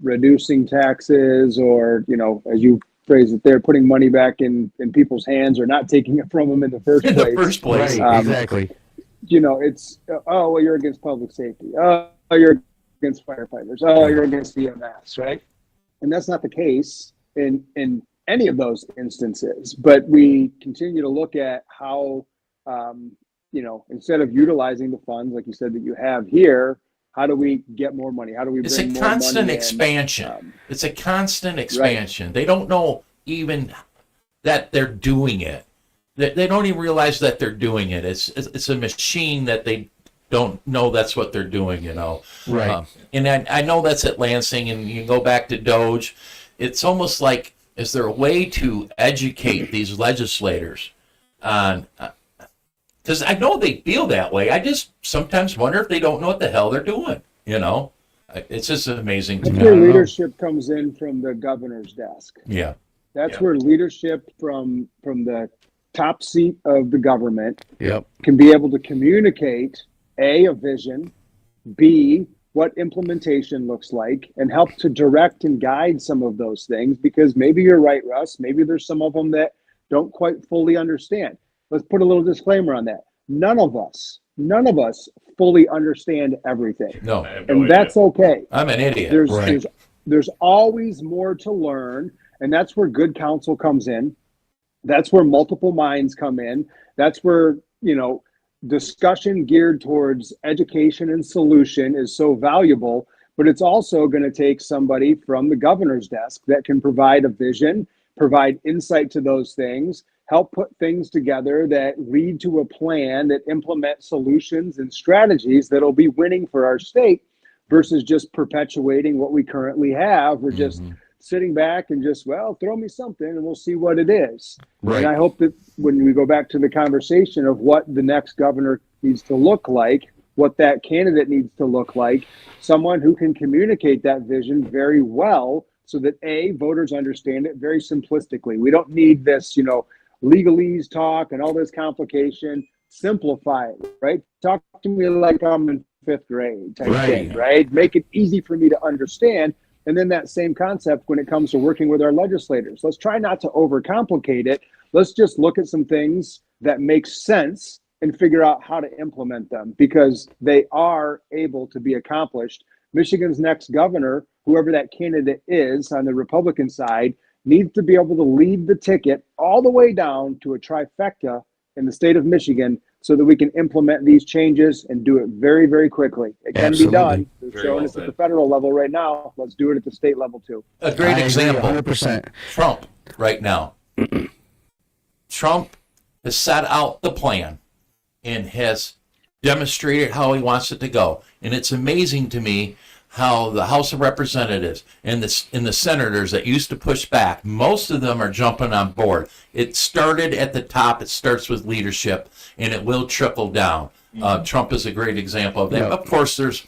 S4: reducing taxes or, as you phrase it there, putting money back in people's hands or not taking it from them in the first place.
S1: In the first place.
S3: Right, exactly.
S4: It's, well, you're against public safety. Oh, you're against firefighters. Oh, you're against EMS, right? And that's not the case in any of those instances. But we continue to look at how, instead of utilizing the funds, like you said, that you have here, how do we get more money? How do we bring more money in?
S1: It's a constant expansion. It's a constant expansion. Right. They don't know even that they're doing it. They don't even realize that they're doing it. It's a machine that they don't know that's what they're doing,
S3: Right.
S1: And I know that's at Lansing, and you go back to Doge. It's almost like, is there a way to educate these legislators on... Because I know they feel that way. I just sometimes wonder if they don't know what the hell they're doing. It's just amazing to
S4: That's
S1: me.
S4: where leadership comes in from the governor's desk.
S1: Yeah.
S4: That's where leadership from the top seat of the government
S3: Yep.
S4: can be able to communicate a vision, B, what implementation looks like, and help to direct and guide some of those things. Because maybe you're right, Russ. Maybe there's some of them that don't quite fully understand. Let's put a little disclaimer on that. None of us fully understand everything.
S1: No.
S4: And that's okay.
S1: I'm an idiot.
S4: There's always more to learn. And that's where good counsel comes in. That's where multiple minds come in. That's where, discussion geared towards education and solution is so valuable. But it's also going to take somebody from the governor's desk that can provide a vision, provide insight to those things, help put things together that lead to a plan that implement solutions and strategies that'll be winning for our state versus just perpetuating what we currently have. We're just sitting back and just, throw me something and we'll see what it is.
S3: Right.
S4: And I hope that when we go back to the conversation of what the next governor needs to look like, what that candidate needs to look like, someone who can communicate that vision very well so that voters understand it very simplistically. We don't need this, legalese talk and all this complication. Simplify it, right? Talk to me like I'm in fifth grade type thing, right? Make it easy for me to understand. And then that same concept when it comes to working with our legislators. Let's try not to overcomplicate it. Let's just look at some things that make sense and figure out how to implement them because they are able to be accomplished. Michigan's next governor, whoever that candidate is on the Republican side, needs to be able to lead the ticket all the way down to a trifecta in the state of Michigan so that we can implement these changes and do it very, very quickly. It can be done. They're showing us at the federal level right now. Let's do it at the state level too.
S1: A great example.
S3: 100%.
S1: Trump right now. Trump has set out the plan and has demonstrated how he wants it to go. And it's amazing to me how the House of Representatives and the senators that used to push back, most of them are jumping on board. It started at the top. It starts with leadership, and it will trickle down. Trump is a great example of that.
S3: Yeah.
S1: Of course, there's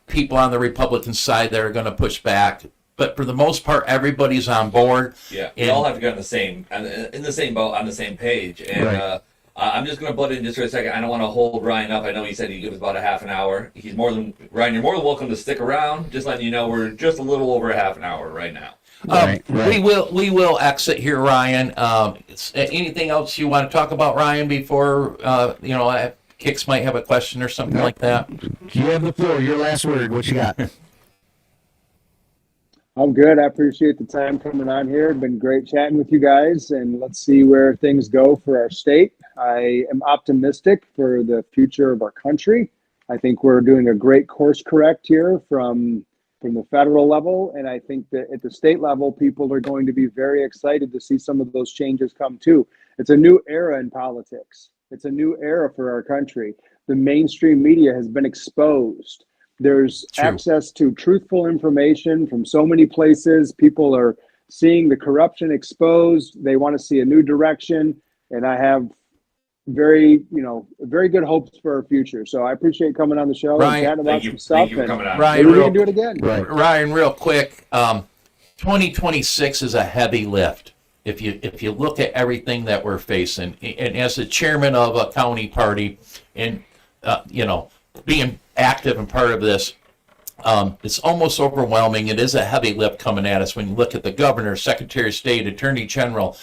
S1: people on the Republican side that are going to push back, but for the most part, everybody's on board.
S2: Yeah, we all have to get in the same boat, on the same page. And
S3: Right.
S2: I'm just going to butt in just for a second. I don't want to hold Ryan up. I know he said he gives about a half an hour. Ryan, you're more than welcome to stick around. Just letting you know we're just a little over a half an hour right now.
S3: Right.
S1: We will exit here, Ryan. Anything else you want to talk about, Ryan, before Kix might have a question or something like that?
S3: You have the floor. Your last word. What you got?
S4: I'm good. I appreciate the time coming on here. It's been great chatting with you guys, and let's see where things go for our state. I am optimistic for the future of our country. I think we're doing a great course correct here from the federal level, and I think that at the state level, people are going to be very excited to see some of those changes come too. It's a new era in politics. It's a new era for our country. The mainstream media has been exposed. There's
S1: True.
S4: access to truthful information from so many places. People are seeing the corruption exposed. They want to see a new direction. And I have very good hopes for our future. So I appreciate coming on the show
S1: Ryan,
S4: and chatting about some stuff.
S2: Thank you for coming on.
S1: Ryan,
S4: Maybe we can do it again.
S3: Right.
S1: Ryan, real quick, 2026 is a heavy lift. If you look at everything that we're facing, and as the chairman of a county party, and being active and part of this, it's almost overwhelming. It is a heavy lift coming at us when you look at the governor, secretary of state, attorney general,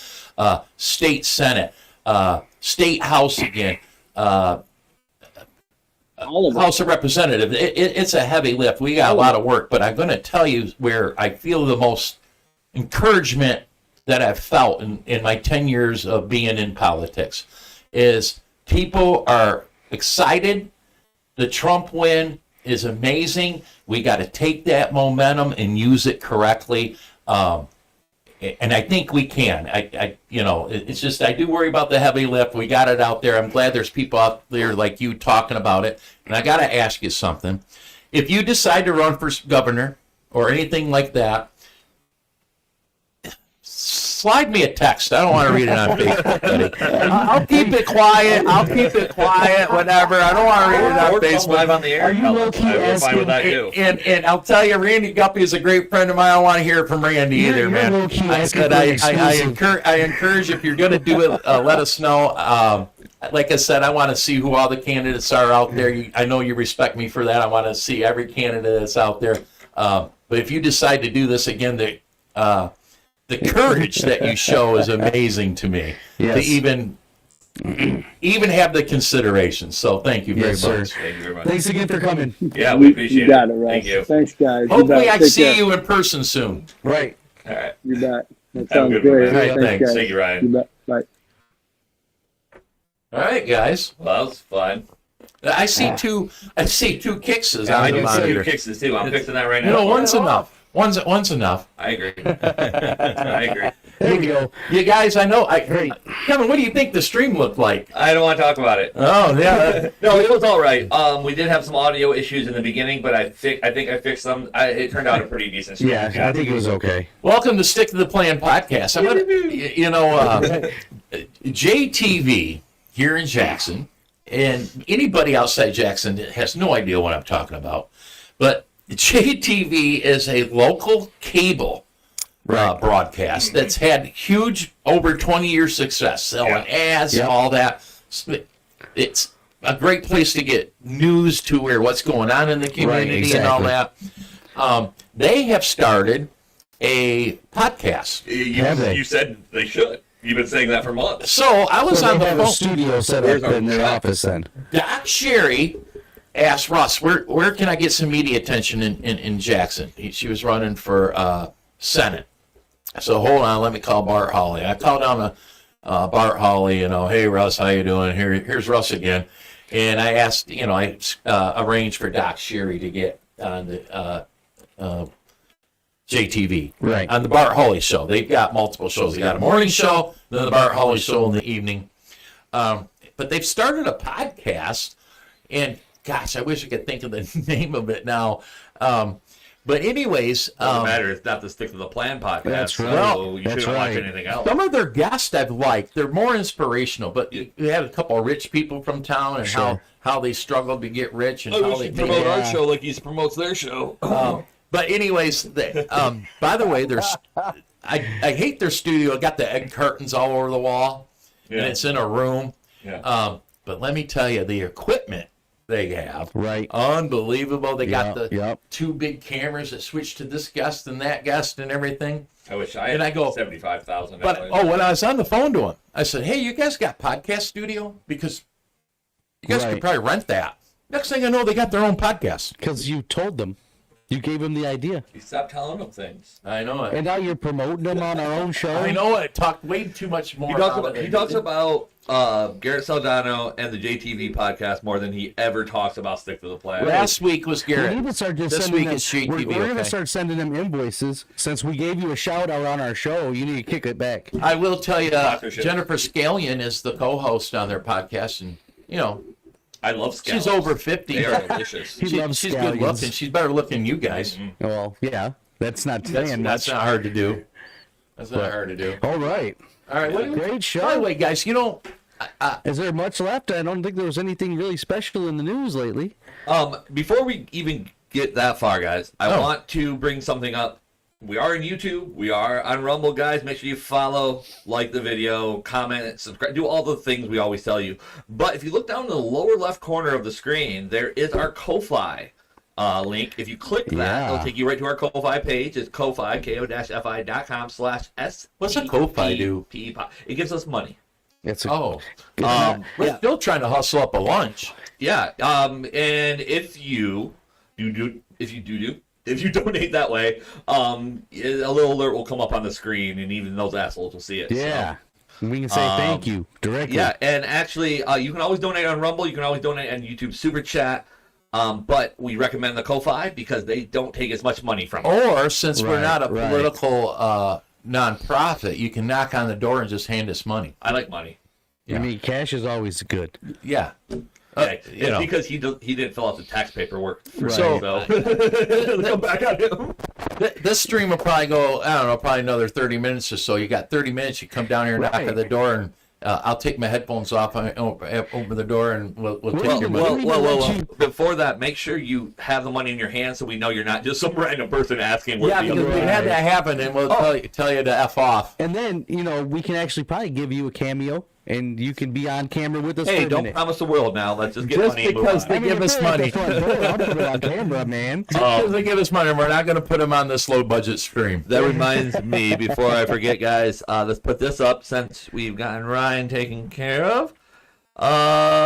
S1: state senate, state house again,
S4: All of them.
S1: House of Representatives. It's a heavy lift. We got a lot of work, but I'm going to tell you where I feel the most encouragement that I've felt in my 10 years of being in politics is people are excited. The Trump win is amazing. We got to take that momentum and use it correctly. And I think we can. It's just I do worry about the heavy lift. We got it out there. I'm glad there's people out there like you talking about it. And I got to ask you something. If you decide to run for governor or anything like that, slide me a text. I don't want to read it on Facebook, buddy. I'll keep it quiet. Whatever. I don't want to read it on Facebook.
S2: Live on the air.
S3: Are you low-key
S2: We're fine with that
S3: asking-
S2: too.
S1: And I'll tell you, Randy Guppy is a great friend of mine. I don't want to hear it from Randy either,
S3: You're
S1: man.
S3: low-key
S1: I
S3: asking
S1: said
S3: for
S1: I
S3: exclusive.
S1: encourage if you're going to do it, let us know. Like I said, I want to see who all the candidates are out there. I know you respect me for that. I want to see every candidate that's out there. But if you decide to do this again, the courage that you show is amazing to me.
S3: Yes.
S1: To even have the consideration. So thank you very
S3: Yes, sir.
S1: much.
S2: Thank you very much.
S3: Thanks again for coming.
S2: Yeah, we appreciate
S4: You got it,
S2: it.
S4: Russ.
S2: Thank you.
S4: Thanks, guys. You
S1: Hopefully
S4: bet.
S1: I
S4: Take
S1: see
S4: care.
S1: you in person soon.
S3: Right.
S2: All right.
S4: You bet. That
S2: Have a
S4: sounds
S2: good one,
S4: great.
S2: man.
S1: All right, thanks.
S4: guys.
S2: Thank you, Ryan.
S4: You bet. Bye.
S1: All right, guys.
S2: Well, that was fun.
S1: I see two kickses
S2: I
S1: on
S2: do
S1: the
S2: see
S1: monitor.
S2: kicks too. I'm fixing that right now.
S1: You know, one's enough. One's enough.
S2: I agree. I agree.
S3: There we go.
S1: You guys, I know. Kevin, what do you think the stream looked like?
S2: I don't want to talk about it.
S1: Oh yeah.
S2: No, it was all right. We did have some audio issues in the beginning, but I think I fixed them. It turned out a pretty decent stream.
S3: Yeah, I think it was okay.
S1: Welcome to Stick to the Plan podcast. I'm gonna, JTV here in Jackson, and anybody outside Jackson has no idea what I'm talking about. But JTV is a local cable broadcast that's had huge, over 20-year success, selling ads, all that. It's a great place to get news to where what's going on in the community and all that. They have started a podcast.
S2: You said they should. You've been saying that for months.
S1: So I was
S3: So
S1: on
S3: they
S1: the
S3: have a
S1: phone.
S3: studio set up in their office then.
S1: Doc Sherry asked Russ, where can I get some media attention in Jackson? She was running for Senate. So hold on, let me call Bart Hawley. I called down to Bart Hawley, hey Russ, how you doing? Here's Russ again. And I asked, I arranged for Doc Sherry to get on the JTV.
S3: Right.
S1: On the Bart Hawley show. They've got multiple shows. They got a morning show, then the Bart Hawley show in the evening. But they've started a podcast, and gosh, I wish I could think of the name of it now. But anyways,
S2: Doesn't matter. It's not the Stick to the Plan podcast.
S3: That's right.
S2: So you
S3: That's
S2: shouldn't watch
S3: right.
S2: anything else.
S1: some of their guests I've liked. They're more inspirational, but you had a couple of rich people from town and
S3: Sure.
S1: how they struggled to get rich and how they made it.
S2: our show like he promotes their show.
S1: But anyways, by the way, there's I hate their studio. It got the egg curtains all over the wall, and it's in a room.
S2: Yeah.
S1: But let me tell you, the equipment they have,
S3: Right.
S1: unbelievable. They got the
S3: Yep.
S1: two big cameras that switch to this guest and that guest and everything.
S2: I wish I had
S1: And I go,
S2: $75,000.
S1: But when I was on the phone to him, I said, "Hey, you guys got podcast studio? Because you guys could
S3: Right.
S1: probably rent that." Next thing I know, they got their own podcast.
S3: Because you told them. You gave them the idea.
S2: you stop telling them things.
S1: I know it.
S3: And now you're promoting them on our own show.
S1: I know it. Talked way too much more.
S2: He talks
S1: about
S2: about
S1: it.
S2: he talks about Garrett Saldano and the JTV podcast more than he ever talks about Stick to the Plan.
S1: Last week was
S3: We
S1: Garrett.
S3: need to start just
S1: This
S3: sending
S1: week
S3: them,
S1: is Street
S3: we're,
S1: TV,
S3: we're going
S1: okay?
S3: to start sending them invoices. Since we gave you a shout out on our show, you need to kick it back.
S1: I will tell you,
S2: Sponsorship.
S1: Jennifer Scallion is the co-host on their podcast, and
S2: I love scallops.
S1: She's over 50.
S2: They are delicious.
S3: He loves
S1: She's good
S3: scallions.
S1: looking. She's better looking than you guys.
S3: Well, yeah, that's not
S1: That's
S3: saying
S1: not
S3: much.
S1: hard to do. That's not hard to do.
S3: All right.
S1: All right.
S3: Great
S1: By the
S3: show.
S1: way, guys,
S3: Is there much left? I don't think there was anything really special in the news lately.
S2: Before we even get that far, guys, I
S1: Oh.
S2: want to bring something up. We are on YouTube. We are on Rumble, guys. Make sure you follow, like the video, comment, subscribe, do all the things we always tell you. But if you look down in the lower left corner of the screen, there is our Ko-Fi link. If you click that,
S3: Yeah.
S2: it'll take you right to our Ko-Fi page. It's Ko-Fi, ko-fi.com/SPEP.
S1: What's a Ko-Fi do?
S2: It gives us money.
S3: It's
S1: Oh. We're still trying to hustle up a lunch.
S2: Yeah. And if you donate that way, a little alert will come up on the screen, and even those assholes will see it.
S3: yeah. We can say thank you directly.
S2: Yeah, and actually, you can always donate on Rumble. You can always donate on YouTube Super Chat. But we recommend the Ko-Fi because they don't take as much money from it.
S1: Or since we're
S3: Right,
S1: not a
S3: right.
S1: political nonprofit, you can knock on the door and just hand us money.
S2: I like money.
S3: I mean, cash is always good.
S1: Yeah.
S2: Okay,
S1: you
S2: it's
S1: know.
S2: because he didn't fill out the tax paperwork.
S1: So-
S2: Come back on him.
S1: This stream will probably go, I don't know, probably another 30 minutes or so. You got 30 minutes. You come down here, knock
S3: Right.
S1: on the door, and I'll take my headphones off and open the door, and we'll take your money.
S2: Well. Before that, make sure you have the money in your hand so we know you're not just some random person asking where
S1: Yeah,
S2: the
S1: because
S2: other
S1: we had that happen, and we'll tell you to F off.
S3: And then, we can actually probably give you a cameo, and you can be on camera with us for
S2: Hey,
S3: a
S2: don't
S3: minute.
S2: promise the world now. Let's just get
S1: Just
S2: money and move
S1: because
S2: on.
S1: they give
S3: if
S1: us
S3: they're at
S1: money.
S3: the front door, I'll put it on camera, man.
S1: Because they give us money, we're not going to put them on this low-budget stream.
S2: That reminds me, before I forget, guys, let's put this up since we've gotten Ryan taken care of.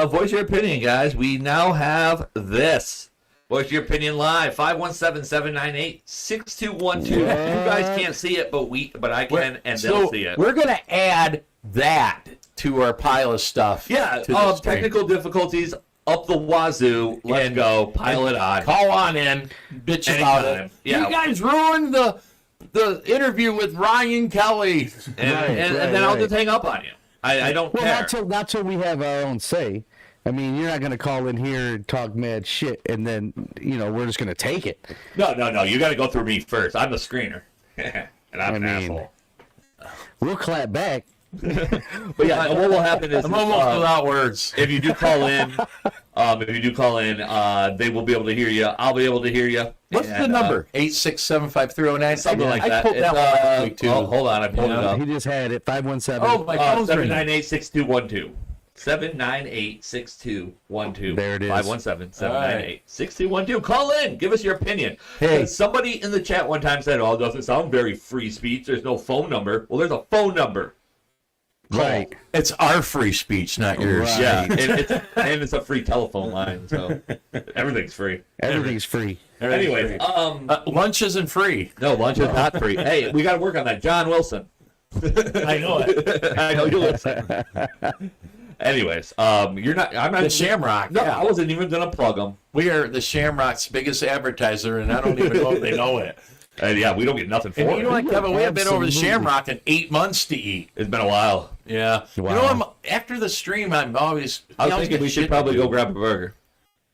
S2: Voice your opinion, guys. We now have this. Voice your opinion live, 517-798-6212. You guys can't see it, but I can, and they'll see it.
S1: We're going to add that to our pile of stuff.
S2: Yeah,
S1: to the stream.
S2: technical difficulties up the wazoo. Let's go. Pile it on.
S1: Call on in, bitch about
S2: Anytime.
S1: it.
S2: Yeah.
S1: You guys ruined the interview with Ryan Kelley.
S2: And then I'll just hang up on you. I don't
S3: Well,
S2: care.
S3: not till we have our own say. I mean, you're not going to call in here and talk mad shit, and then, we're just going to take it.
S2: No. You got to go through me first. I'm the screener. And I'm an asshole.
S3: We'll clap back.
S2: But yeah, what will happen is
S1: I'm almost without words.
S2: if you do call in, they will be able to hear you. I'll be able to hear you.
S1: What's the number? 8675309.
S2: Something like
S1: I
S2: that.
S1: pulled that one last week, too.
S2: Hold on, I pulled it up.
S3: He just had it, 517.
S1: Oh, my phone's ringing.
S2: 798-6212. 798-6212.
S3: There it is.
S2: 517-798-6212. Call in. Give us your opinion.
S1: Hey.
S2: Somebody in the chat one time said, it doesn't sound very free speech. There's no phone number. Well, there's a phone number.
S3: Right.
S1: It's our free speech, not yours.
S3: Right.
S2: Yeah, and it's a free telephone line, so everything's free.
S3: Everything's free.
S2: Anyways,
S1: Lunch isn't free.
S2: no, lunch is not free. Hey, we got to work on that. John Wilson.
S1: I know it.
S2: I know you listen. Anyways, you're not. I'm not
S1: The Shamrock.
S2: No,
S1: yeah.
S2: I wasn't even gonna plug them.
S1: We are the Shamrock's biggest advertiser, and I don't even know if they know it.
S2: And yeah, we don't get nothing for
S1: And
S2: it.
S1: you know what, Kevin? We have been over the
S3: Absolutely.
S1: Shamrock in 8 months to eat.
S2: It's been a while.
S1: Yeah.
S3: Wow.
S1: After the stream, I'm always.
S2: I was thinking we should probably go grab a burger.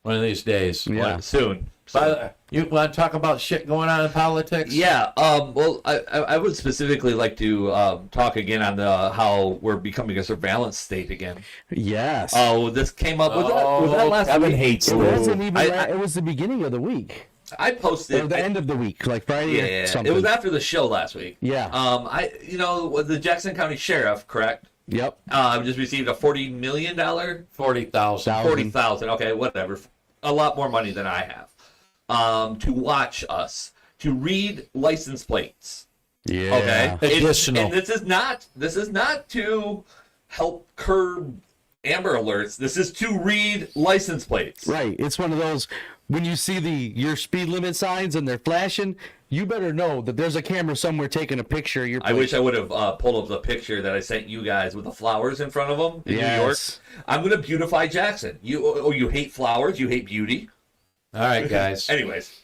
S1: one of these days.
S3: Yeah.
S2: Soon.
S1: You want to talk about shit going on in politics?
S2: Yeah. Well, I would specifically like to talk again on how we're becoming a surveillance state again.
S3: Yes.
S2: Oh, this came up. Was that last
S1: Kevin
S2: week?
S1: hates
S3: it
S1: this.
S3: wasn't even.
S2: I-
S3: It was the beginning of the week,
S2: I
S3: or
S2: posted.
S3: the end of the week, like Friday or
S2: Yeah,
S3: something.
S2: it was after the show last week.
S3: Yeah.
S2: The Jackson County Sheriff, correct?
S3: Yep.
S2: Just received a $40 million,
S1: 40,000.
S2: 40,000. Okay, whatever. A lot more money than I have. To watch us, to read license plates.
S3: Yeah.
S2: Okay.
S1: Additional.
S2: And this is not to help curb Amber Alerts. This is to read license plates.
S3: Right. It's one of those when you see your speed limit signs and they're flashing, you better know that there's a camera somewhere taking a picture of your
S2: I wish I would have pulled up the picture that I sent you guys with the flowers in front of them in New York.
S3: Yes.
S2: I'm going to beautify Jackson. You hate flowers, you hate beauty.
S1: All right, guys.
S2: Anyways,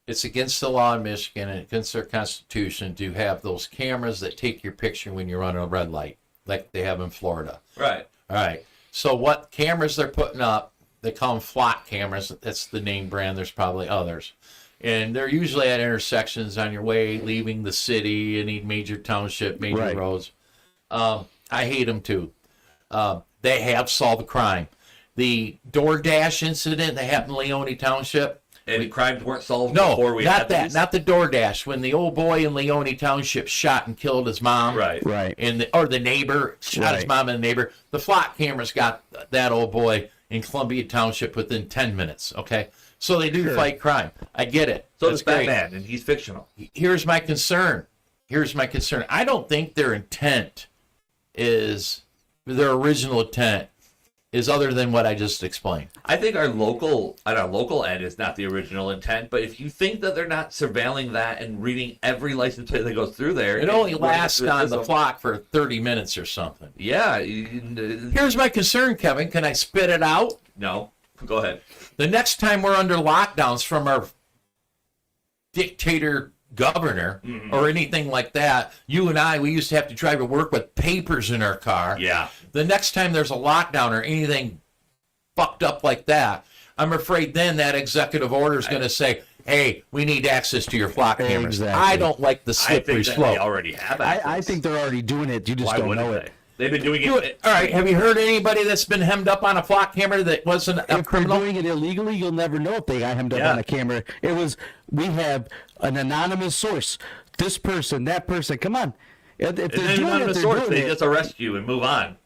S1: It's against the law in Michigan and against their constitution to have those cameras that take your picture when you're on a red light, like they have in Florida.
S2: right.
S1: All right. So what cameras they're putting up They call them flock cameras. That's the name brand. There's probably others. And they're usually at intersections on your way leaving the city, any major township, major roads. I hate them too. They have solved crime. The DoorDash incident that happened in Leone Township.
S2: And crimes weren't solved
S1: No,
S2: before we
S1: not
S2: had
S1: that.
S2: these?
S1: Not the DoorDash. When the old boy in Leone Township shot and killed his mom.
S2: Right.
S1: And or the neighbor shot his mom and the neighbor. The flock cameras got that old boy in Columbia Township within 10 minutes. Okay. So they do fight crime. I get it.
S2: So
S1: That's
S2: does Batman, and he's fictional.
S1: Here's my concern. I don't think their intent is, their original intent is other than what I just explained.
S2: I think our local end is not the original intent, but if you think that they're not surveilling that and reading every license plate that goes through there,
S1: It only lasts on the flock for 30 minutes or something.
S2: Yeah.
S1: Here's my concern, Kevin. Can I spit it out?
S2: No. Go ahead.
S1: The next time we're under lockdowns from our dictator governor or anything like that, you and I, we used to have to drive to work with papers in our car.
S2: Yeah.
S1: The next time there's a lockdown or anything fucked up like that, I'm afraid then that executive order is going to say, hey, we need access to your flock cameras.
S3: Exactly.
S1: I don't like the
S2: I
S1: slippery
S2: think that
S1: slope.
S2: they already have
S3: I
S2: access.
S3: think they're already doing it. You just
S2: Why
S3: don't
S2: wouldn't
S3: know
S2: they?
S3: it.
S2: They've been doing
S1: Do
S2: it.
S1: it. All right. Have you heard anybody that's been hemmed up on a flock camera that wasn't a
S3: If they're
S1: criminal?
S3: doing it illegally, you'll never know if they got hemmed up
S2: Yeah.
S3: on a camera. We have an anonymous source. This person, that person. Come on. If they're
S2: And
S3: doing
S2: then
S3: it,
S2: on the
S3: they're
S2: source,
S3: doing
S2: they
S3: it.
S2: just arrest you and move on.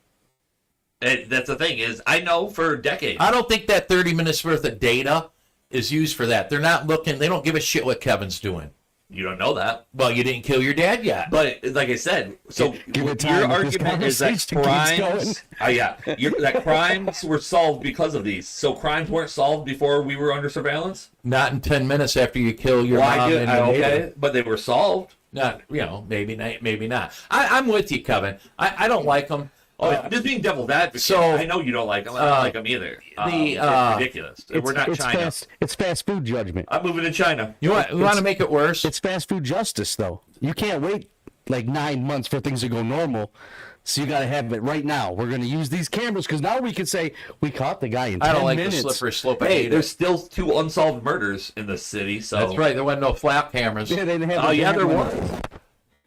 S2: And that's the thing is, I know for decades.
S1: I don't think that 30 minutes worth of data is used for that. They're not looking. They don't give a shit what Kevin's doing.
S2: You don't know that.
S1: Well, you didn't kill your dad yet.
S2: But like I said, so
S3: Give it time
S2: your
S3: if this
S2: argument is that
S3: conversation keeps
S2: crimes, that crimes were solved because of these. So crimes weren't solved before we were under surveillance.
S1: Not in 10 minutes after you kill your mom and your neighbor.
S2: Okay, but they were solved.
S1: Not, maybe not. Maybe not. I'm with you, Kevin. I don't like them.
S2: Just being devil's advocate.
S1: So,
S2: I know you don't like them. I don't like them either. It's ridiculous. We're not China.
S3: It's fast food judgment.
S2: I'm moving to China.
S1: You want to make it worse?
S3: It's fast food justice, though. You can't wait like 9 months for things to go normal. So you got to have it right now. We're going to use these cameras because now we can say we caught the guy in 10 minutes.
S1: I don't like the slippery slope. I
S2: Hey,
S1: hate
S2: there's
S1: it.
S2: still 2 unsolved murders in the city. So
S1: That's right. There wasn't no flap cameras.
S3: Yeah, they didn't have
S2: Oh
S3: the
S2: yeah, there
S3: grant money.
S2: was.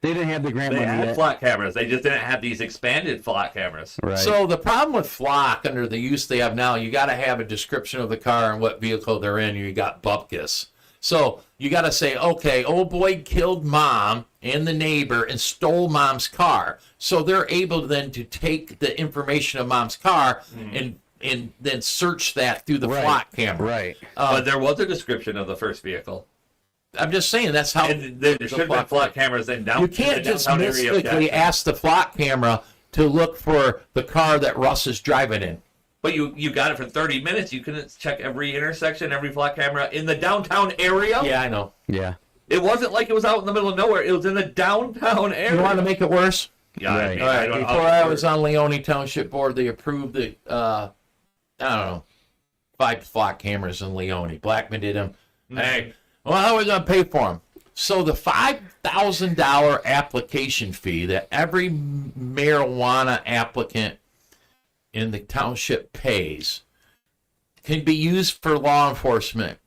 S3: They didn't have the grant
S2: They
S3: money
S2: had
S3: yet.
S2: flat cameras. They just didn't have these expanded flat cameras.
S3: Right.
S1: So the problem with flock under the use they have now, you got to have a description of the car and what vehicle they're in. You got bupkis. So you got to say, okay, old boy killed mom and the neighbor and stole mom's car. So they're able then to take the information of mom's car and then search that through the flock camera.
S3: Right.
S2: But there was a description of the first vehicle.
S1: I'm just saying that's how
S2: And there should have been flat cameras in down.
S1: you can't just
S2: downtown area of
S1: mystically
S2: Jackson.
S1: ask the flock camera to look for the car that Russ is driving in.
S2: But you got it for 30 minutes. You couldn't check every intersection, every flat camera in the downtown area.
S1: Yeah, I know.
S3: Yeah.
S2: It wasn't like it was out in the middle of nowhere. It was in the downtown area.
S1: You want to make it worse?
S2: Yeah. I
S3: Right.
S2: mean,
S1: All right.
S2: don't know
S1: Before
S2: how
S1: I
S2: to-
S1: was on Leone Township Board, they approved the I don't know, 5 flock cameras in Leone. Blackman did them. Hey, well, how are we going to pay for them? So the $5,000 application fee that every marijuana applicant in the township pays can be used for law enforcement.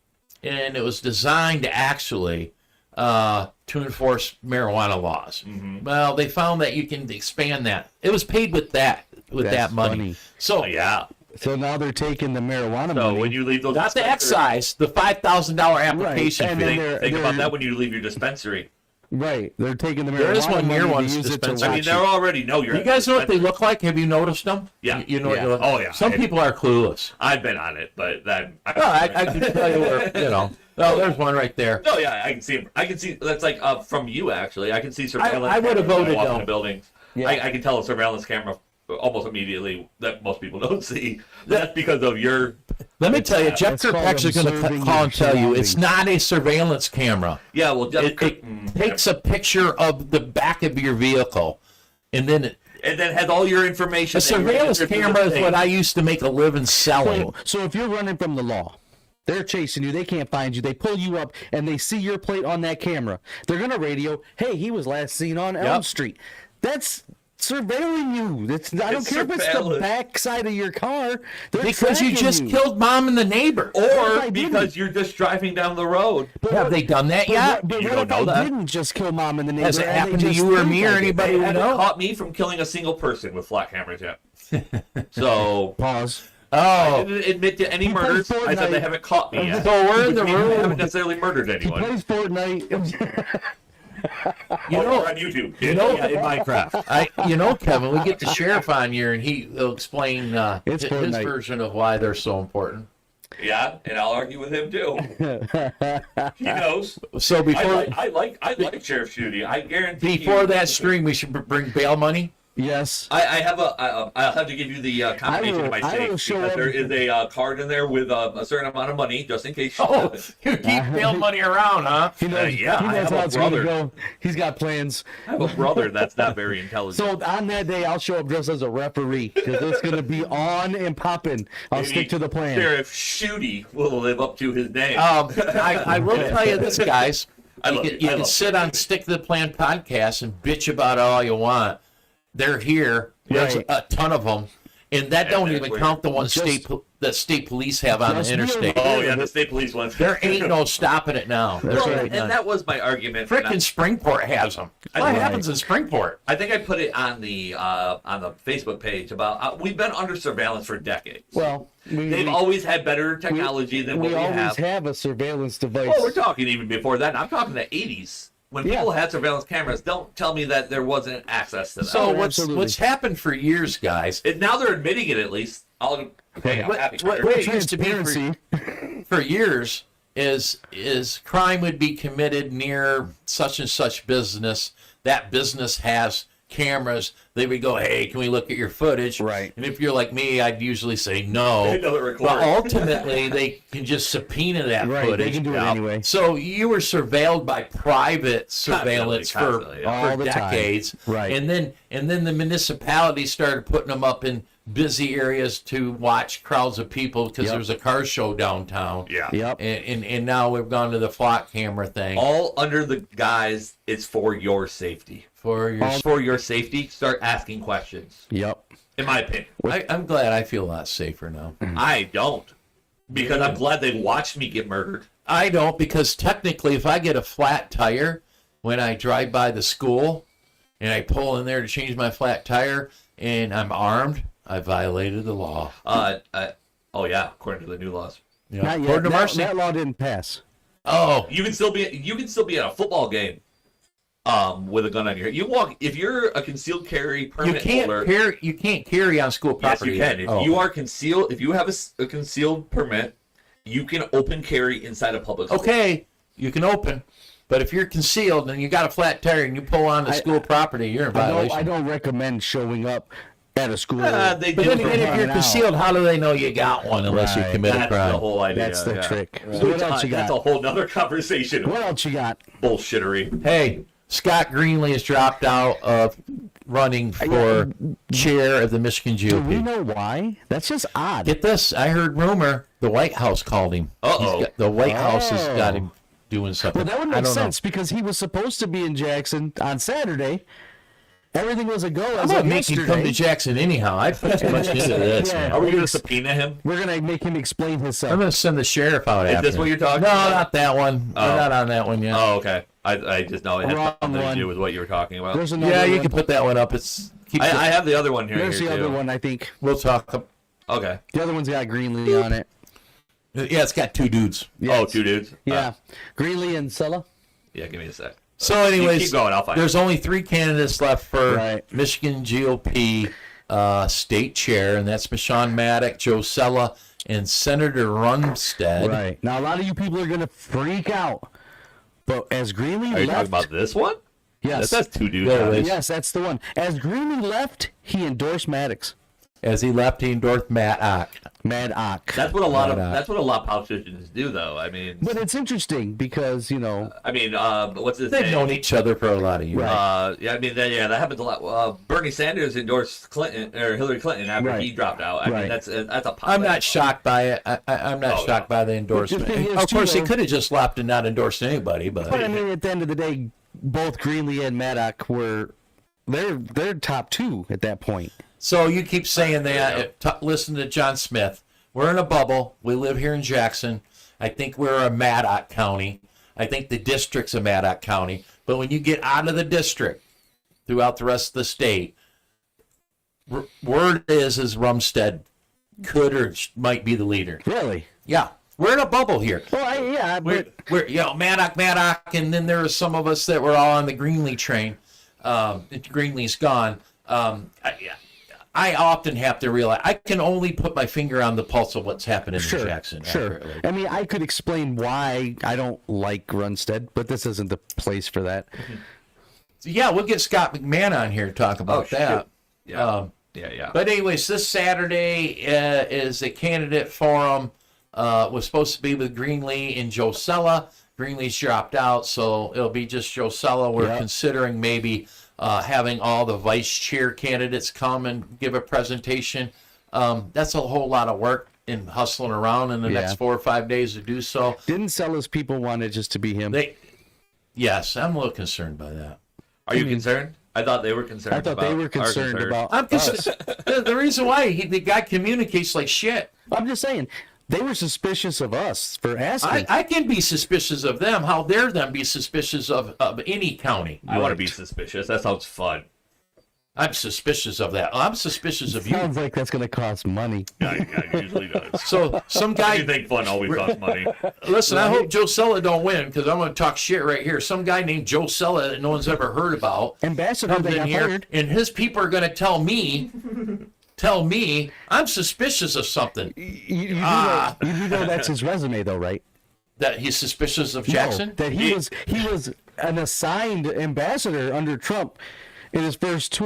S1: And it was designed actually to enforce marijuana laws. Well, they found that you can expand that. It was paid with that
S3: That's
S1: money.
S3: funny.
S1: So
S2: Oh, yeah.
S3: So now they're taking the marijuana
S2: So
S3: money.
S2: when you leave those
S1: not the
S2: dispensaries-
S1: excise, the $5,000 application
S3: And
S1: fee.
S3: then
S2: Think about
S3: they're-
S2: that when you leave your dispensary.
S3: Right. They're taking the marijuana
S1: There is one near
S3: money
S1: one
S3: to use it to
S1: dispensary.
S2: I mean,
S3: watch
S2: they
S3: it.
S2: already know you're.
S1: You guys know what they look like? Have you noticed them?
S2: Yeah.
S1: You know what
S3: Yeah.
S1: they look
S2: Oh, yeah.
S1: Some people are clueless.
S2: I've been on it, but that.
S1: Oh, I can tell you where, Oh, there's one right there.
S2: No, yeah, I can see him. I can see that's like from you actually. I can see surveillance.
S1: I would have
S2: cameras when
S1: voted
S2: walk
S1: no.
S2: in the buildings.
S3: Yeah.
S2: I can tell a surveillance camera almost immediately that most people don't see. That's because of your.
S1: Let me tell you, Jeff
S3: It's called
S1: Kirkpatrick's going to
S3: observing
S1: call and
S3: your
S1: tell you it's
S3: surroundings.
S1: not a surveillance camera.
S2: Yeah, well,
S1: It takes a picture of the back of your vehicle, and then
S2: and then has all your information.
S1: a surveillance camera is what I used to make a living selling.
S3: So if you're running from the law, they're chasing you, they can't find you, they pull you up, and they see your plate on that camera. They're going to radio, hey, he was last seen on Elm Street. That's surveilling you. I don't care if it's the
S2: surveillance.
S3: back side of your car. They're
S1: Because you
S3: tracking
S1: just
S3: you.
S1: killed mom and the neighbor.
S3: What if
S2: Or
S3: I didn't?
S2: because you're just driving down the road.
S1: Have they done that yet?
S3: But
S2: You
S3: what
S2: don't
S3: if
S2: know
S3: I
S2: that.
S3: didn't just kill mom and the neighbor?
S1: Has it
S3: and they
S1: happened to
S3: just
S1: you or
S3: think
S1: me or
S3: like it?
S1: anybody
S2: They
S1: we
S2: haven't
S1: know?
S2: caught me from killing a single person with flat cameras yet. So
S3: Pause.
S2: I
S1: Oh,
S2: didn't admit to any
S3: He plays
S2: murders. I said they
S3: Fortnite.
S2: haven't caught me yet.
S1: so we're in the
S2: Which means they haven't
S1: room.
S2: necessarily murdered
S3: He
S2: anyone.
S3: plays Fortnite.
S1: You know,
S2: on YouTube.
S1: you know-
S2: in Minecraft.
S1: Kevin, we get the sheriff on here, and he'll explain
S3: It's
S1: his
S3: Fortnite.
S1: version of why they're so important.
S2: Yeah, and I'll argue with him too. He knows.
S1: So
S2: I like Sheriff Shooty. I guarantee.
S1: before
S2: you,
S1: that stream, we should bring bail money.
S3: Yes.
S2: I'll have to give you the combination of my
S3: I will
S2: safe
S3: show
S2: because
S3: up-
S2: there is a card in there with a certain amount of money just in case.
S1: Oh, you keep bail money around, huh?
S3: He knows,
S2: yeah,
S3: he
S2: I
S3: knows
S2: have a
S3: how it's going to
S2: brother.
S3: go. He's got plans.
S2: I have a brother that's not very intelligent.
S3: So on that day, I'll show up dressed as a referee because it's going to be on and popping. I'll
S2: Maybe
S3: stick to the plan.
S2: Sheriff Shooty will live up to his name.
S1: I will tell you this, guys.
S2: I
S1: You
S2: love
S1: can,
S2: it.
S1: you
S2: I
S1: can
S2: love
S1: sit on Stick to the Plan podcast and bitch about it all you want. They're here. There's
S3: Right.
S1: a ton of them, and that don't
S2: that's
S1: even
S2: weird.
S1: count the ones
S3: Just-
S1: that state police have on the
S3: Just be
S1: interstate.
S3: aware.
S2: Oh yeah, the state police ones.
S1: There ain't no stopping it now. There's
S2: Well,
S1: really
S2: and
S1: none.
S2: that was my argument. and
S1: Frickin' Springport has them. What
S2: Right.
S1: happens in Springport?
S2: I think I put it on the Facebook page about we've been under surveillance for decades.
S3: Well,
S2: They've always had better technology than what
S3: we
S2: we
S3: always
S2: have.
S3: have a surveillance device.
S2: Well, we're talking even before that. I'm talking the 80s. When
S3: Yeah.
S2: people had surveillance cameras, don't tell me that there wasn't access to that.
S1: So
S3: Oh,
S1: what's
S3: absolutely.
S1: happened for years, guys?
S2: Now they're admitting it at least. I'm happy.
S1: What it used to be for years is crime would be committed near such and such business. That business has cameras. They would go, hey, can we look at your footage?
S3: Right.
S1: And if you're like me, I'd usually say no.
S2: It doesn't record.
S1: But ultimately, they can just subpoena that
S3: Right,
S1: footage.
S3: they can do it
S2: Yeah.
S3: anyway.
S1: So you were surveilled by private surveillance
S2: Constantly, yeah.
S3: All
S1: for
S3: the time.
S1: decades,
S3: Right.
S1: And then the municipality started putting them up in busy areas to watch crowds of people because
S3: Yep.
S1: there was a car show downtown.
S2: Yeah.
S3: Yep.
S1: And now we've gone to the flock camera thing
S2: All under the guise it's for your safety.
S1: for your.
S2: For your safety, start asking questions.
S3: Yep.
S2: In my opinion.
S1: I'm glad I feel a lot safer now.
S2: I don't. Because I'm glad they watched me get murdered.
S1: I don't, because technically, if I get a flat tire when I drive by the school and I pull in there to change my flat tire and I'm armed, I violated the law.
S2: Oh yeah, according to the new laws.
S1: You know,
S3: Not yet.
S1: according to Marcy.
S3: That law didn't pass.
S1: Oh,
S2: You can still be at a football game with a gun on your head. You walk if you're a concealed carry
S1: you
S2: permit
S1: can't
S2: holder.
S1: carry. You can't carry on school
S2: Yes,
S1: property.
S2: you can. If
S1: Oh.
S2: you are concealed, if you have a concealed permit, you can open carry inside a public school.
S1: Okay, you can open, but if you're concealed and you got a flat tire and you pull on the school property, you're in violation.
S3: I don't recommend showing up at a school.
S2: They
S1: But
S2: do
S1: then
S2: for
S1: again, if you're
S3: running out.
S1: concealed, how do they know you got one unless you
S3: Right.
S1: commit a
S2: That's the
S1: crime?
S2: whole idea.
S3: That's the
S2: yeah.
S3: trick.
S2: Which,
S3: So what else you
S2: that's
S3: got?
S2: a whole nother conversation.
S3: What else you got?
S2: Bullshittery.
S1: Hey, Scott Greenlee has dropped out of running for chair of the Michigan
S3: Do we
S1: GOP.
S3: know why? That's just odd.
S1: Get this, I heard rumor the White House called him.
S2: Uh-oh.
S1: The White House has
S3: Oh.
S1: got him doing something.
S3: Well, that would
S1: I
S3: make
S1: don't know.
S3: sense because he was supposed to be in Jackson on Saturday. Everything was a go
S1: I'm
S3: as
S1: gonna
S3: of
S1: make him come to
S3: yesterday.
S1: Jackson anyhow. I put too much into this.
S3: Yeah.
S1: Man.
S2: Are we going to subpoena him?
S3: We're gonna make him explain
S1: I'm
S3: himself.
S1: gonna send the sheriff out
S2: Is
S1: after
S2: this what
S1: him.
S2: you're talking
S1: No,
S2: about?
S1: not that one.
S2: Oh.
S1: We're not on that one yet.
S2: Oh, okay. I just know it has
S3: Wrong
S2: nothing to
S3: one.
S2: do with what you were talking about.
S3: There's another
S1: yeah, you
S3: one.
S1: can put that one up. It's keep
S2: I have the other one here.
S3: There's
S2: here
S3: the
S2: too.
S3: other one, I think.
S1: we'll talk.
S2: Okay.
S3: The other one's got Greenlee on it.
S1: Yeah, it's got two dudes.
S3: Yeah,
S2: Oh, two dudes?
S3: Yeah, Greenlee and Sella.
S2: Yeah, give me a sec.
S1: So, anyways,
S2: keep going, I'll find
S1: there's only 3 candidates left for
S3: Right.
S1: Michigan GOP state chair, and that's Michon Maddock, Joe Sella, and Senator Runstead.
S3: Right. Now, a lot of you people are going to freak out. But as Greenlee
S2: Are you talking
S3: left...
S2: about this one?
S3: Yes.
S2: That's two dudes.
S1: Yeah,
S2: on it.
S1: it is.
S3: Yes, that's the one. As Greenlee left, he endorsed Maddox.
S1: As he left, he endorsed Maddock.
S3: Maddox.
S2: That's what a lot of
S1: Right on.
S2: that's what a lot of politicians do, though. I mean,
S3: But it's interesting because, you know...
S2: what's his
S1: They've
S2: name?
S1: known each other for a lot of years.
S2: Yeah, I mean, that happens a lot. Bernie Sanders endorsed Clinton or Hillary Clinton after
S3: Right.
S2: he dropped out. I mean,
S3: Right.
S2: that's a.
S1: I'm not shocked by it. I'm not
S2: Oh,
S1: shocked by the endorsement.
S3: thing is,
S1: Of course,
S3: too,
S1: he could have just left and not endorsed anybody,
S3: But I mean, at the end of the day, both Greenlee and Maddox were they're top 2 at that point.
S1: So you keep saying that. Listen to John Smith. We're in a bubble. We live here in Jackson. I think we're a Maddox County. I think the district's a Maddox County. But when you get out of the district throughout the rest of the state, word is Rumstead could or might be the leader.
S3: Really?
S1: Yeah. We're in a bubble here.
S3: Well,
S1: We're Maddox, and then there are some of us that were all on the Greenlee train. Greenlee's gone. I often have to realize I can only put my finger on the pulse of what's happening in Jackson.
S3: Sure.
S1: Accurately.
S3: I mean, I could explain why I don't like Runstead, but this isn't the place for that.
S1: So yeah, we'll get Scott McMahon on here to talk about that.
S2: Yeah. Yeah.
S1: But anyways, this Saturday is a candidate forum. Was supposed to be with Greenlee and Joe Sella. Greenlee's dropped out, so it'll be just Joe Sella. We're considering maybe having all the vice chair candidates come and give a presentation. That's a whole lot of work in hustling around in the next 4 or 5 days to do so.
S3: Didn't Sella's people want it just to be him?
S1: Yes, I'm a little concerned by that.
S2: Are you concerned? I thought they were concerned.
S3: I thought they were concerned about us.
S1: The reason why the guy communicates like shit.
S3: I'm just saying. They were suspicious of us for asking.
S1: I can be suspicious of them. How dare them be suspicious of any county?
S2: I want to be suspicious. That sounds fun.
S1: I'm suspicious of that. I'm suspicious of you.
S3: Sounds like that's going to cost money.
S2: Yeah, it usually does.
S1: So some guy.
S2: You think fun always costs money?
S1: Listen, I hope Joe Sella don't win because I'm going to talk shit right here. Some guy named Joe Sella that no one's ever heard about.
S3: Ambassador
S1: comes
S3: they
S1: in
S3: got
S1: here,
S3: fired.
S1: and his people are going to tell me I'm suspicious of something.
S3: You do know that's his resume, though, right?
S1: That he's suspicious of Jackson?
S3: No, that he was an assigned ambassador under Trump in his first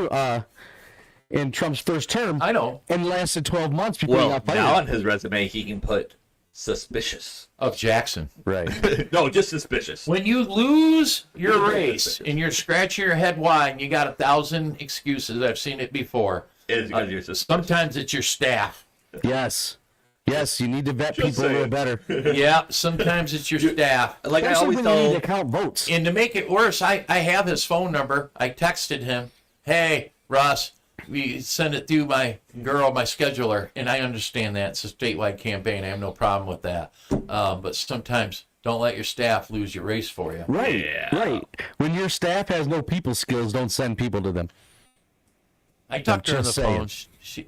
S3: in Trump's first term.
S1: I know.
S3: And lasted 12 months before he got fired.
S2: Now on his resume, he can put suspicious.
S1: Of Jackson.
S3: Right.
S2: No, just suspicious.
S1: When you lose your race and you're scratching your head wide and you got 1,000 excuses, I've seen it before.
S2: It is because you're suspicious.
S1: Sometimes it's your staff.
S3: Yes, you need to vet
S2: Just
S3: people a little better.
S1: Yeah, sometimes it's your staff.
S2: Like I
S3: Especially
S2: always
S3: when you need
S2: tell,
S3: to count votes.
S1: And to make it worse, I have his phone number. I texted him, hey, Russ, we send it through my scheduler, and I understand that. It's a statewide campaign. I have no problem with that. But sometimes don't let your staff lose your race for you.
S3: Right,
S2: Yeah.
S3: right. When your staff has no people skills, don't send people to them.
S1: I talked to her on the
S3: just
S1: phone.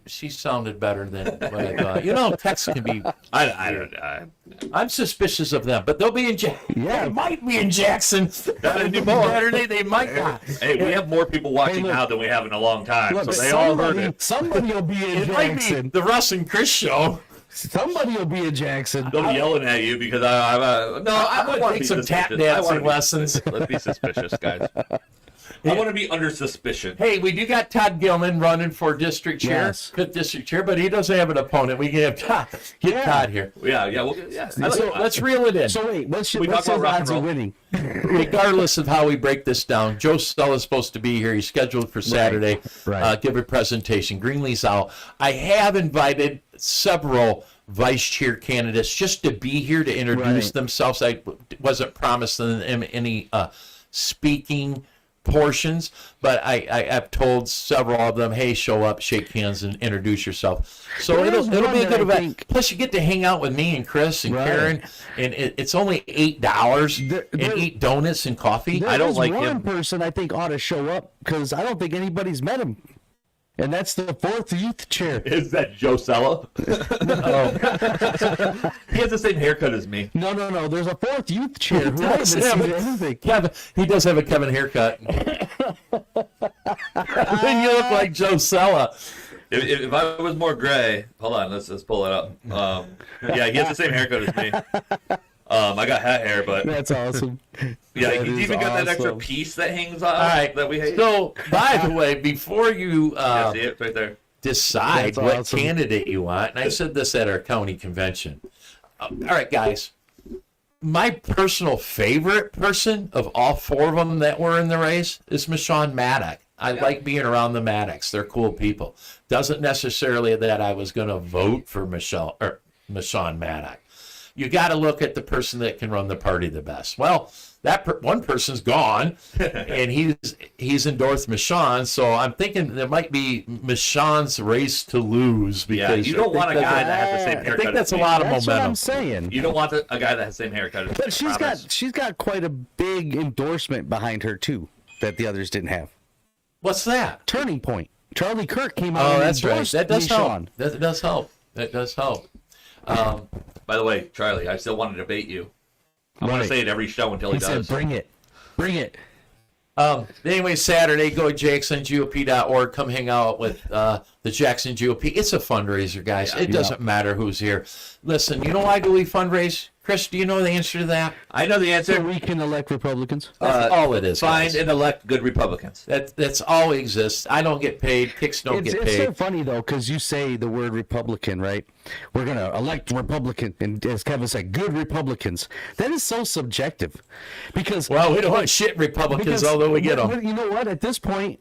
S1: She sounded better than what I thought. You know, text can be. I'm suspicious of them, but they'll be in Jackson.
S3: Yeah.
S1: They might be in Jackson. Not anymore. Saturday, they might not.
S2: Hey, we have more people watching
S3: look.
S2: now than we have in a long time,
S3: Look,
S2: so they all heard it.
S3: somebody will be in
S1: It might be
S3: Jackson.
S1: the Russ and Chris show.
S3: Somebody will be in Jackson.
S2: They'll be yelling at you because I
S1: I'm
S2: want
S1: gonna
S2: to
S1: take
S2: be
S1: some tap
S2: suspicious. I wanna
S1: dancing
S2: be-
S1: lessons.
S2: Let's be suspicious, guys. I want to be under suspicion.
S1: Hey, we do got Todd Gilman running for district chair,
S3: Yes.
S1: 5th district chair, but he doesn't have an opponent. We can have Todd. Get Todd here.
S2: Yeah.
S1: Let's reel it in.
S3: So wait, what's
S2: We
S3: his
S2: talk about rock and
S3: odds of
S2: roll.
S3: winning?
S1: Regardless of how we break this down, Joe Stella's supposed to be here. He's scheduled for Saturday.
S3: Right.
S1: Give a presentation. Greenlee's out. I have invited several vice chair candidates just to be here to introduce
S3: Right.
S1: themselves. I wasn't promising them any speaking portions, but I've told several of them, hey, show up, shake hands, and introduce yourself. So
S3: There
S1: it'll
S3: is
S1: be a
S3: one
S1: good
S3: that I
S1: event.
S3: think-
S1: Plus, you get to hang out with me and Chris and
S3: Right.
S1: Karen, and it's only $8
S3: There-
S1: and eat donuts and coffee.
S3: There
S2: I don't
S3: is
S2: like
S3: one
S2: him.
S3: person I think ought to show up because I don't think anybody's met him, and that's the 4th youth chair.
S2: Is that Joe Sella? He has the same haircut as me.
S3: No. There's a 4th youth chair who I haven't
S1: does
S3: seen
S1: have
S3: anything.
S1: Kevin, he does have a Kevin haircut. Then you look like Joe Sella.
S2: If I was more gray, hold on, let's pull it up. Yeah, he has the same haircut as me. I got hat hair, but
S3: That's awesome.
S2: yeah,
S3: That
S2: he's
S3: is
S2: even got that extra
S3: awesome.
S2: piece that hangs on
S1: All right.
S2: that we hate.
S1: So, by the way, before you
S2: Yeah, see it right there.
S1: decide
S3: That's
S1: what
S3: awesome.
S1: candidate you want, and I said this at our county convention. All right, guys. My personal favorite person of all 4 of them that were in the race is Michonne Maddox. I like being around the Maddox. They're cool people. Doesn't necessarily that I was going to vote for Michonne Maddox. you got to look at the person that can run the party the best. Well, one person's gone, and he's endorsed Michonne, so I'm thinking there might be Michonne's race to lose. Because
S2: you don't want a guy that has the same haircut.
S1: I think that's a lot of
S3: That's
S1: momentum.
S3: what I'm saying.
S2: You don't want a guy that has the same haircut.
S3: But she's got quite a big endorsement behind her too that the others didn't have.
S1: What's that?
S3: Turning Point. Charlie Kirk came out.
S1: Oh,
S3: and
S1: that's right.
S3: endorsed
S1: That does help.
S3: Michonne.
S1: That does help. That does help.
S2: By the way, Charlie, I still want to debate you. I'm going to say it every show until he
S3: He said,
S2: does.
S3: "Bring it, bring it."
S1: Anyway, Saturday, go to jacksongop.org. Come hang out with the Jackson GOP. It's a fundraiser, guys. It doesn't matter who's here. Listen, you know why do we fundraise? Chris, do you know the answer to that?
S2: I know the answer.
S3: So we can elect Republicans.
S1: That's all it is.
S2: Find
S1: guys.
S2: and elect good Republicans.
S1: That's all it exists. I don't get paid. Kicks don't get
S3: It's
S1: paid.
S3: so funny though, because you say the word Republican, right? We're gonna elect Republican, and as Kevin said, good Republicans. That is so subjective, because
S1: Well, we don't want shit Republicans, although we get them.
S3: You know what? At this point,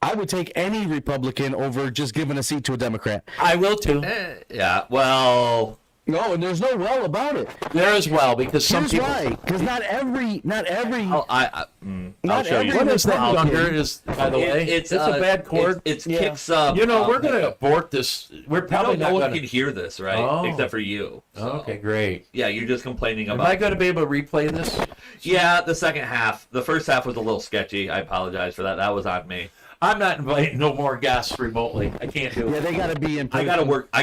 S3: I would take any Republican over just giving a seat to a Democrat.
S1: I will too.
S2: Yeah, well,
S3: No, and there's no well about it.
S1: There as well, because some
S3: Here's
S1: people.
S3: why? Because not every.
S2: I'll
S3: Not
S2: show you.
S3: every-
S1: What is that
S3: I'll-
S1: down here? Is by the way,
S2: It's
S1: a bad chord.
S2: It
S3: Yeah.
S2: kicks up.
S1: You know, we're gonna abort this. We're probably
S2: no
S1: not
S2: one
S1: gonna.
S2: can hear this, right?
S1: Oh.
S2: Except for you. So,
S1: Okay, great.
S2: Yeah, you're just complaining
S1: Am
S2: about.
S1: I going to be able to replay this?
S2: Yeah, the second half. The first half was a little sketchy. I apologize for that. That was on me.
S1: I'm not inviting no more guests remotely. I can't do
S3: Yeah,
S1: it.
S3: they got to be in.
S2: I
S3: person.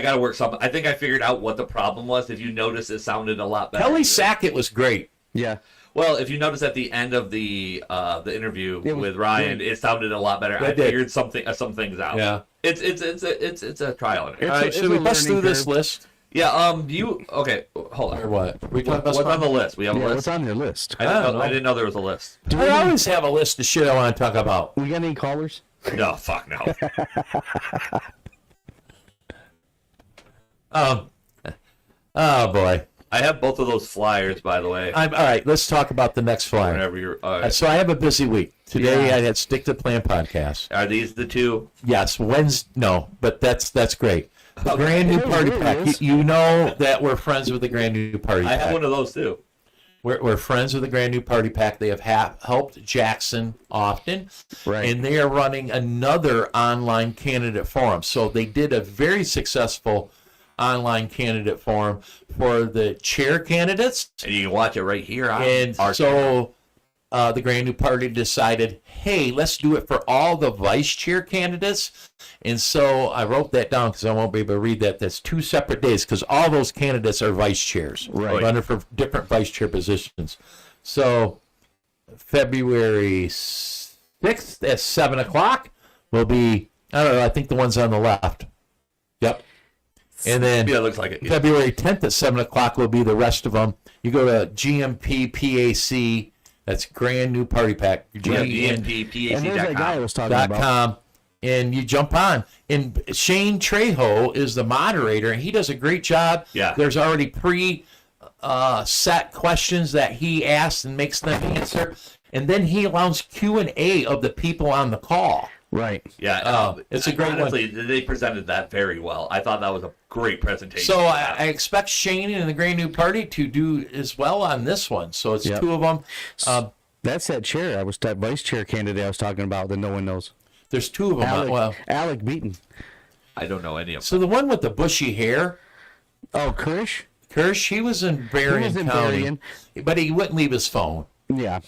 S2: gotta work something. I think I figured out what the problem was. If you notice, it sounded a lot better.
S1: Kelly Sackett was great.
S3: Yeah.
S2: Well, if you notice at the end of the interview
S3: It was
S2: with Ryan, it sounded a lot better. I
S1: It did.
S2: figured some things out.
S1: Yeah.
S2: It's a trial and error.
S1: All right,
S3: it's
S1: should
S3: a
S1: we bust
S3: learning
S1: through this
S3: curve.
S1: list
S2: Yeah. Okay. Hold
S1: or
S2: on.
S1: what? We talking about
S2: What's on
S1: something?
S2: the list? We have a
S3: Yeah,
S2: list.
S3: what's on your list?
S2: I
S1: don't know.
S2: didn't know there was a list.
S1: I always have a list of shit I want to talk about.
S3: We got any callers?
S2: No, fuck no.
S1: Oh boy.
S2: I have both of those flyers, by the way.
S1: All right. Let's talk about the next flyer.
S2: Whenever you're.
S1: So I have a busy week today.
S3: Yeah.
S1: I had Stick to Plan podcast.
S2: Are these the two?
S1: Yes, Wednesday. No, but that's great. The Grand New
S3: There
S1: Party
S3: it
S1: Pack.
S3: is.
S1: You know that we're friends with the Grand New Party
S2: I
S1: Pack.
S2: have one of those too.
S1: We're friends with the Grand New Party Pack. They have helped Jackson often,
S3: Right.
S1: and they are running another online candidate forum. So they did a very successful online candidate forum for the chair candidates,
S2: And you can watch it right here on
S1: and
S2: our
S1: so the Grand New Party decided, hey, let's do it for all the vice chair candidates. And so I wrote that down because I won't be able to read that. That's 2 separate days because all those candidates are vice chairs,
S3: Right.
S1: running for different vice chair positions. So February 6th at 7 o'clock will be, I don't know, I think the one's on the left. Yep. And then
S2: Yeah, it looks like it. Yeah.
S1: February 10th at 7 o'clock will be the rest of them. You go to GMPPAC, that's Grand New Party Pack,
S3: And there's that guy I was talking about.
S1: .com, and you jump on. And Shane Trejo is the moderator, and he does a great job.
S2: Yeah.
S1: There's already set questions that he asks and makes them answer. And then he allows Q&A of the people on the call.
S3: Right.
S2: Yeah,
S1: it's a great one.
S2: honestly, they presented that very well. I thought that was a great presentation.
S1: So I expect Shane and the Grand New Party to do as well on this one. So it's
S3: Yep.
S1: 2 of them.
S3: That's that chair. That vice chair candidate I was talking about that no one knows.
S1: There's 2 of them.
S3: Alec Beaton.
S2: I don't know any of them.
S1: So the one with the bushy hair,
S3: Oh, Kirsch?
S1: Kirsch, he was in Berrien
S3: in
S1: County,
S3: Berrien.
S1: but he wouldn't leave his phone.
S3: Yeah.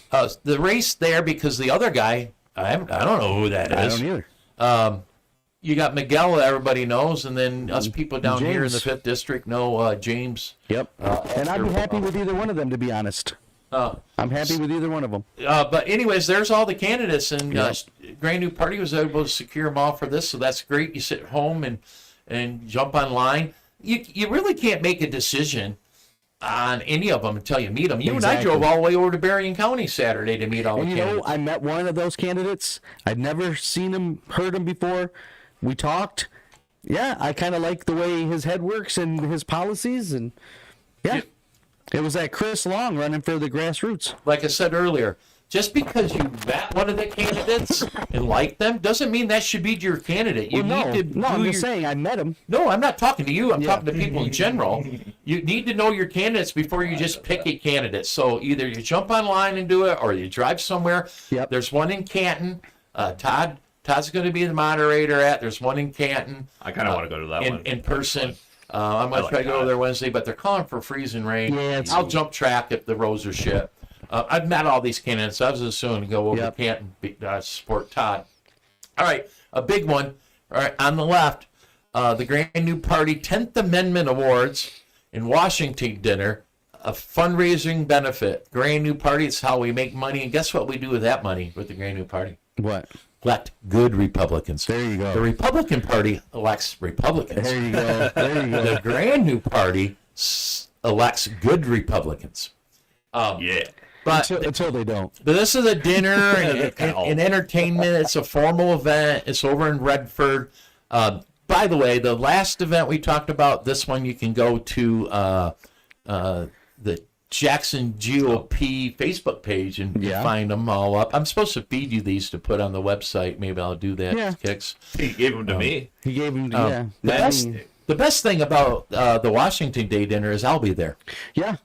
S1: The race there, because the other guy, I don't know who that
S3: I
S1: is.
S3: don't either.
S1: You got Miguel, that everybody knows, and then us people down here in the
S3: James.
S1: 5th District know James.
S3: Yep. And I'd be happy with either one of them, to be honest. I'm happy with either one of them.
S1: But anyways, there's all the candidates, and
S3: Yeah.
S1: Grand New Party was able to secure them all for this, so that's great. You sit at home and jump online. You really can't make a decision on any of them until you meet them. You and I
S3: Exactly.
S1: drove all the way over to Berrien County Saturday to meet all
S3: And
S1: the
S3: you know,
S1: candidates.
S3: I met one of those candidates. I'd never seen him, heard him before. We talked. Yeah, I kind of like the way his head works and his policies, and yeah. It was that Chris Long running for the grassroots.
S1: Like I said earlier, just because you met one of the candidates and like them doesn't mean that should be your candidate. You
S3: Well,
S1: need to
S3: I'm
S1: do
S3: just saying I met him.
S1: No, I'm not talking to you. I'm
S3: Yeah.
S1: talking to people in general. You need to know your candidates before you just pick a candidate. So either you jump online and do it, or you drive somewhere.
S3: Yep.
S1: There's one in Canton. Todd's going to be the moderator at. There's one in Canton.
S2: I kind of want to go to that one.
S1: In person. I'm going to
S2: like
S1: try to go
S2: Todd.
S1: there Wednesday, but they're calling for freezing rain.
S3: Yeah,
S1: I'll jump track if the roads are shit. I've met all these candidates. I was assuming to go over
S3: Yep.
S1: to Canton, support Todd. All right, a big one. All right, on the left, the Grand New Party 10th Amendment Awards in Washington dinner, a fundraising benefit. Grand New Party is how we make money, and guess what we do with that money with the Grand New Party?
S3: What?
S1: Elect good Republicans.
S3: There you go.
S1: The Republican Party elects Republicans.
S3: There you go. There you go.
S1: The Grand New Party elects good Republicans.
S2: Yeah.
S1: But
S3: Until they don't.
S1: But this is a dinner and,
S2: Kinda old.
S1: and entertainment. It's a formal event. It's over in Redford. By the way, the last event we talked about, this one you can go to the Jackson GOP Facebook page and
S3: Yeah.
S1: find them all up. I'm supposed to feed you these to put on the website. Maybe I'll do that,
S3: Yeah.
S1: Kicks.
S2: He gave them to me.
S3: He gave him.
S1: The
S3: Yeah.
S1: best thing about the Washington Day dinner is I'll be there.
S3: Yeah.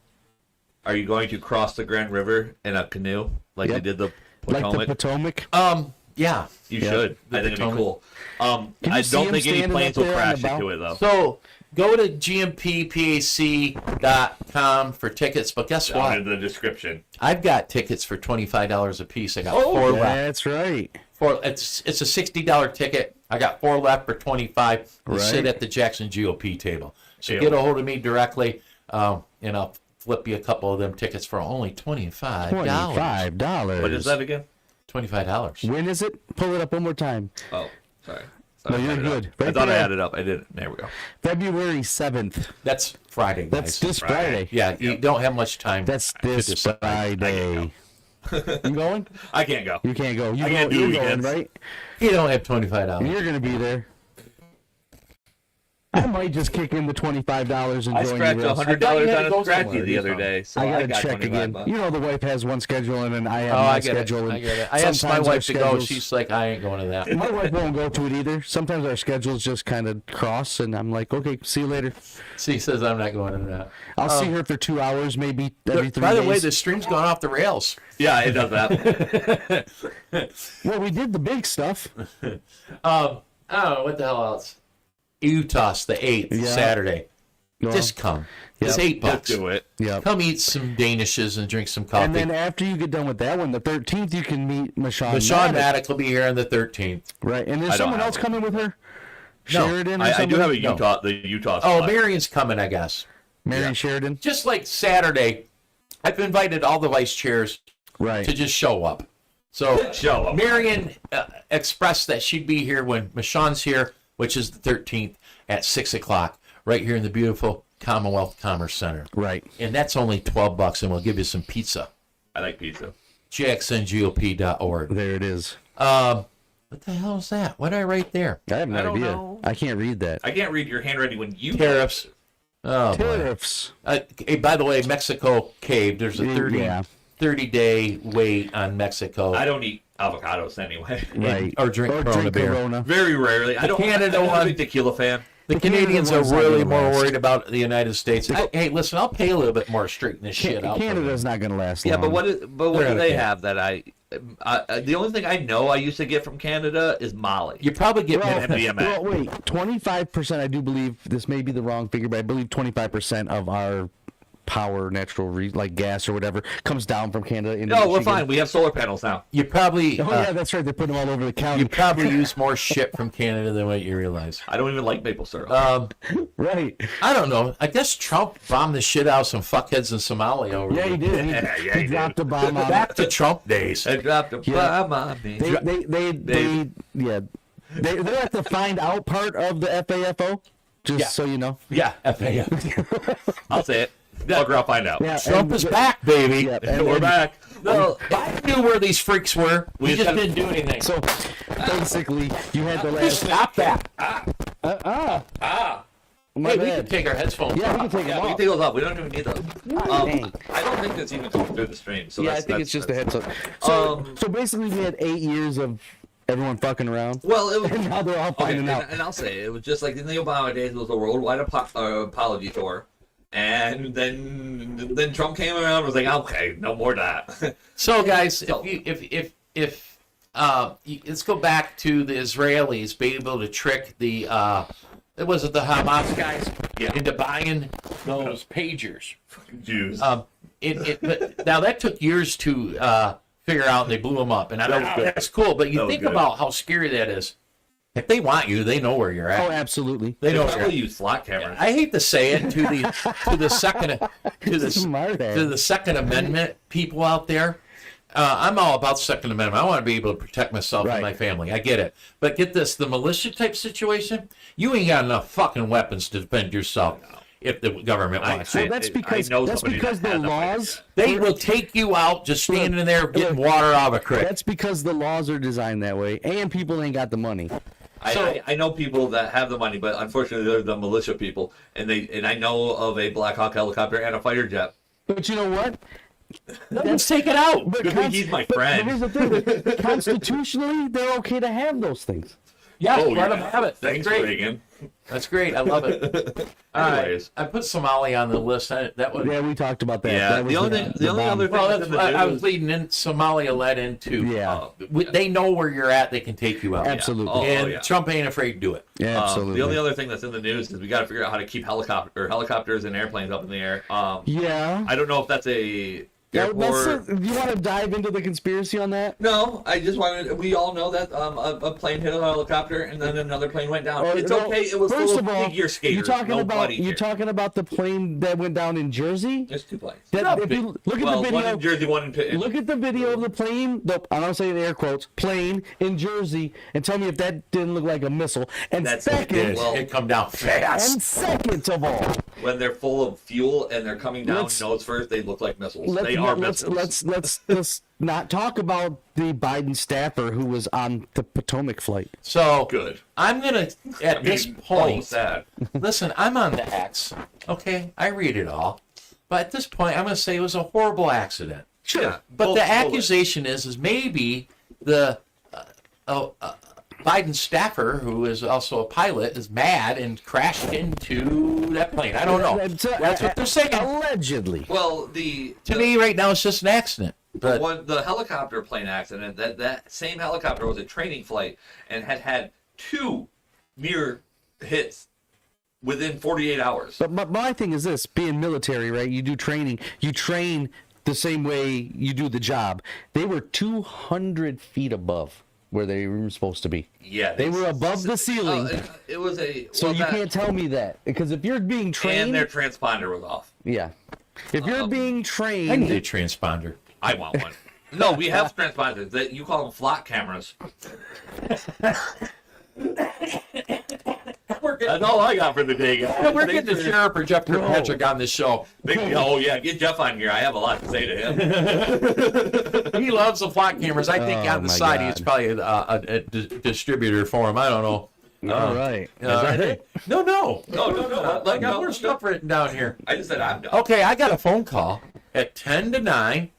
S2: Are you going to cross the Grand River in a canoe like
S3: Yep.
S2: they did the
S3: Like
S2: Potomac?
S3: the Potomac.
S1: Yeah.
S2: You
S3: Yeah.
S2: should.
S1: The
S2: I think it'd be
S1: Potomac.
S2: cool.
S3: Can you
S2: I
S3: see
S2: don't
S3: him
S2: think any
S3: standing
S2: planes
S3: up
S2: will
S3: there on
S2: crash
S3: the bow?
S2: into it, though.
S1: So go to gmppac.com for tickets. But guess
S2: Down
S1: what?
S2: in the description.
S1: I've got tickets for $25 a piece. I got four left.
S3: That's right.
S1: It's a $60 ticket. I got 4 left for 25. They
S3: Right.
S1: sit at the Jackson GOP table. So
S2: Yeah.
S1: get a hold of me directly, and I'll flip you a couple of them tickets for only $25.
S3: $25.
S2: What is that again?
S1: $25.
S3: When is it? Pull it up one more time.
S2: Oh, sorry.
S3: No,
S2: I
S3: you're
S2: had it
S3: good.
S2: up. I
S3: Right
S2: thought I
S3: there.
S2: had it up. I didn't. There we go.
S3: February 7th.
S1: That's Friday, guys.
S3: That's this Friday.
S1: Yeah, you don't have much time.
S3: That's
S1: to
S3: this
S1: decide.
S3: Friday. You going?
S2: I can't go.
S3: You can't go.
S2: I can't do
S3: You're
S2: weekends.
S3: going, right?
S1: You don't have $25.
S3: You're going to be there. I might just kick in the $25 and
S2: I
S3: join
S2: scratched
S3: you. Russ.
S1: I thought you
S2: $100
S1: had to
S2: on
S1: go
S2: a scratchy
S1: somewhere.
S2: the other day, so
S3: I
S2: I
S3: gotta
S2: got
S3: check
S2: 25
S3: again.
S2: bucks.
S3: You know, the wife has one schedule, and then I have
S1: Oh,
S3: my
S1: I get it.
S3: schedule.
S1: I
S3: and
S1: get it. I asked my
S3: sometimes our
S1: wife to go.
S3: schedules-
S1: She's like, I ain't going to that.
S3: My wife won't go to it either. Sometimes our schedules just kind of cross, and I'm like, okay, see you later.
S1: She says I'm not going to that.
S3: I'll see her for 2 hours, maybe every 3
S1: By
S3: days.
S1: the way, the stream's gone off the rails.
S2: Yeah, it does that.
S3: Well, we did the big stuff.
S1: I don't know what the hell else. Utah's the 8th,
S3: Yeah.
S1: Saturday.
S3: Well,
S1: Just come. It's
S3: Yeah.
S1: $8.
S2: Just do it.
S3: yeah.
S1: Come eat some Danishes and drink some coffee.
S3: And then after you get done with that one, the 13th, you can meet Michonne
S1: Sean
S3: Maddox.
S1: Maddox will be here on the 13th.
S3: Right. And
S2: I
S3: there's
S2: don't
S3: someone
S2: have
S3: else
S2: it.
S3: coming with her?
S1: No.
S3: Sheridan or
S2: I
S3: something?
S2: do have a
S1: No.
S2: Utah, the Utah
S1: Oh,
S2: spot.
S1: Marion's coming, I guess.
S3: Marion Sheridan?
S1: Just like Saturday, I've invited all the vice chairs
S3: Right.
S1: to just show up. So
S2: Show 'em.
S1: Marion expressed that she'd be here when Michonne's here, which is the 13th at 6 o'clock, right here in the beautiful Commonwealth Commerce Center.
S3: Right.
S1: And that's only $12, and we'll give you some pizza.
S2: I like pizza.
S1: JacksonGOP.org.
S3: There it is.
S1: What the hell is that? What did I write there?
S3: I have no
S2: I don't
S3: idea.
S2: know.
S3: I can't read that.
S2: I can't read your handwriting when you
S1: Tariffs. Oh, boy.
S3: Tariffs.
S1: Hey, by the way, Mexico caved. There's a 30,
S3: Yeah.
S1: 30-day wait on Mexico.
S2: I don't eat avocados anyway.
S3: Right.
S1: Or drink Corona beer.
S3: Corona.
S2: Very rarely. I don't.
S1: Canada
S2: I'm not
S1: one-
S2: a big tequila fan.
S1: The Canadians are
S3: Canada one's not
S1: really
S3: gonna
S1: more
S3: last.
S1: worried about the United States. Hey, listen, I'll pay a little bit more to straighten this shit out.
S3: Canada's not going to last
S2: Yeah,
S3: long.
S2: but what do
S1: They're
S2: they
S1: okay.
S2: have that the only thing I know I used to get from Canada is Molly.
S1: You probably get
S3: Well,
S2: MDMA.
S3: well, wait. 25%, I do believe, this may be the wrong figure, but I believe 25% of our power, like gas or whatever, comes down from Canada into
S2: No, we're
S3: Michigan.
S2: fine. We have solar panels now.
S1: you probably
S3: Oh, yeah, that's right. They put them all over the county.
S1: you probably use more shit from Canada than what you realize.
S2: I don't even like maple syrup.
S3: Right.
S1: I don't know. I guess Trump bombed the shit out of some fuckthey're Somalia over
S3: Yeah, he did.
S2: Yeah,
S3: He
S2: he
S3: dropped a bomb on
S1: Back to Trump days.
S2: I dropped a bomb on me.
S3: They have to find out part of the FAFO, just
S1: Yeah.
S3: so you know.
S1: Yeah, FAF.
S2: I'll say it. Fucker, I'll find out.
S3: Yeah,
S1: Trump
S3: and-
S1: is back, baby.
S3: Yeah, and
S2: We're
S3: then-
S2: back.
S1: No, Biden knew where these freaks were. We
S2: We
S1: just
S2: just-
S1: didn't do anything.
S3: So basically, you had the last.
S1: Stop that.
S3: My
S1: Hey, we
S3: bad.
S1: can take our headphones
S3: Yeah, we
S1: off.
S3: can take
S2: Yeah,
S3: them
S2: we can
S3: off.
S2: take those off. We don't even need those.
S3: Dang.
S2: I don't think that's even coming through the stream. So
S3: Yeah, I
S2: that's,
S3: think it's just the
S2: that's-
S3: headset. So basically, we had 8 years of everyone fucking around,
S2: Well, it was.
S3: and now they're all
S2: Okay,
S3: finding out.
S2: and I'll say it was just like in the Obama days, it was a worldwide apology tour, and then Trump came around and was like, okay, no more of that.
S1: So, guys,
S2: So-
S1: let's go back to the Israelis being able to trick the was it the Hamas guys
S2: Yeah.
S1: into buying those pagers.
S2: Jews.
S1: But now that took years to figure out, and they blew them up. And I know
S2: That was good.
S1: that's cool, but
S2: That
S1: you
S2: was
S1: think
S2: good.
S1: about how scary that is. If they want you, they know where you're
S3: Oh,
S1: at.
S3: absolutely.
S1: They
S2: They
S1: know where you're
S2: probably
S1: at.
S2: use slot cameras.
S1: I hate to say it to the
S3: Smart ass.
S1: to the Second Amendment people out there. I'm all about Second Amendment. I want to be able to protect myself
S3: Right.
S1: and my family. I get it. But get this, the militia type situation, you ain't got enough fucking weapons to defend yourself if the government wants
S3: Well,
S1: you.
S3: that's
S2: I
S3: because
S2: know
S3: that's
S2: somebody
S3: because
S2: that
S3: the
S2: has a
S3: laws.
S1: They will take you out just standing there getting water out of a creek.
S3: That's because the laws are designed that way, and people ain't got the money.
S2: I know people that have the money, but unfortunately they're the militia people, and I know of a Black Hawk helicopter and a fighter jet.
S3: But you know what?
S1: Let's take it out.
S3: But
S2: Good thing he's my friend.
S3: But here's the thing: constitutionally, they're okay to have those things.
S1: Yeah,
S2: Oh,
S1: let
S2: yeah.
S1: them have it. That's
S2: Thanks,
S1: great.
S2: Reagan.
S1: That's great. I love it. All right.
S2: Anyways.
S1: I put Somali on the list. That was
S3: Yeah, we talked about that.
S2: Yeah,
S3: That was
S2: the only
S3: bomb.
S2: other thing
S1: well.
S2: that's
S1: That's,
S2: in the
S1: I
S2: news-
S1: was leading in. Somalia led into.
S3: Yeah.
S1: They know where you're at. They can take you out.
S3: Absolutely.
S2: Oh,
S1: And
S2: yeah.
S1: Trump ain't afraid to do it.
S3: Yeah, absolutely.
S2: The only other thing that's in the news is we got to figure out how to keep helicopters and airplanes up in the air.
S3: Yeah.
S2: I don't know if that's a
S3: Yeah,
S2: airport.
S3: do you want to dive into the conspiracy on that?
S2: No, I just wanted. We all know that a plane hit a helicopter and then another plane went down.
S3: Or,
S2: It's
S3: no,
S2: okay. It was
S3: first
S2: full
S3: of
S2: of
S3: all,
S2: figure skaters.
S3: you're talking about
S2: Nobody
S3: you're
S2: cared.
S3: talking about the plane that went down in Jersey.
S2: There's two planes.
S3: That, if you look at
S2: Well,
S3: the
S2: one
S3: video,
S2: in Jersey, one in Pitt.
S3: look at the video of the plane. I don't say in air quotes plane in Jersey, and tell me if that didn't look like a missile. And
S2: That's
S3: second,
S2: Well-
S1: It come down fast.
S3: and second of all,
S2: When they're full of fuel and they're coming down
S3: Let's-
S2: nose first, they look like missiles. They are missiles.
S3: let's not talk about the Biden staffer who was on the Potomac flight.
S1: So
S2: Good.
S1: I'm gonna at this
S2: Oh,
S1: point.
S2: sad.
S1: Listen, I'm on the X. Okay, I read it all. But at this point, I'm gonna say it was a horrible accident.
S2: Yeah,
S1: But
S2: both-
S1: the
S2: both.
S1: accusation is maybe the Biden staffer, who is also a pilot, is mad and crashed into that plane. I don't know. That's what they're saying.
S3: Allegedly.
S2: Well,
S1: To me, right now, it's just an accident. But
S2: the helicopter plane accident, that same helicopter was a training flight and had two near hits within 48 hours.
S3: But my thing is this: being military, right? You do training. You train the same way you do the job. They were 200 feet above where they were supposed to be.
S2: Yeah,
S3: They were above the ceiling.
S2: It was a
S3: So
S2: well,
S3: you
S2: that-
S3: can't tell me that, because if you're being trained,
S2: and their transponder was off.
S3: yeah, if you're being
S1: I need
S3: trained,
S1: a transponder.
S2: I want one. No, we have transponders. That you call them flock cameras. That's all I got for the day, guys.
S1: We're getting the sheriff or Jeff Kirkpatrick on this show.
S2: Oh yeah, get Jeff on here. I have a lot to say to him.
S1: He loves the flock cameras. I think
S3: Oh,
S1: on the
S3: my
S1: side
S3: God.
S1: he's probably a distributor for him. I don't know.
S3: all right. Is that it?
S1: No.
S2: No.
S1: I got more stuff written down here.
S2: I just said I'm done.
S1: Okay, I got a phone call at 10 to 9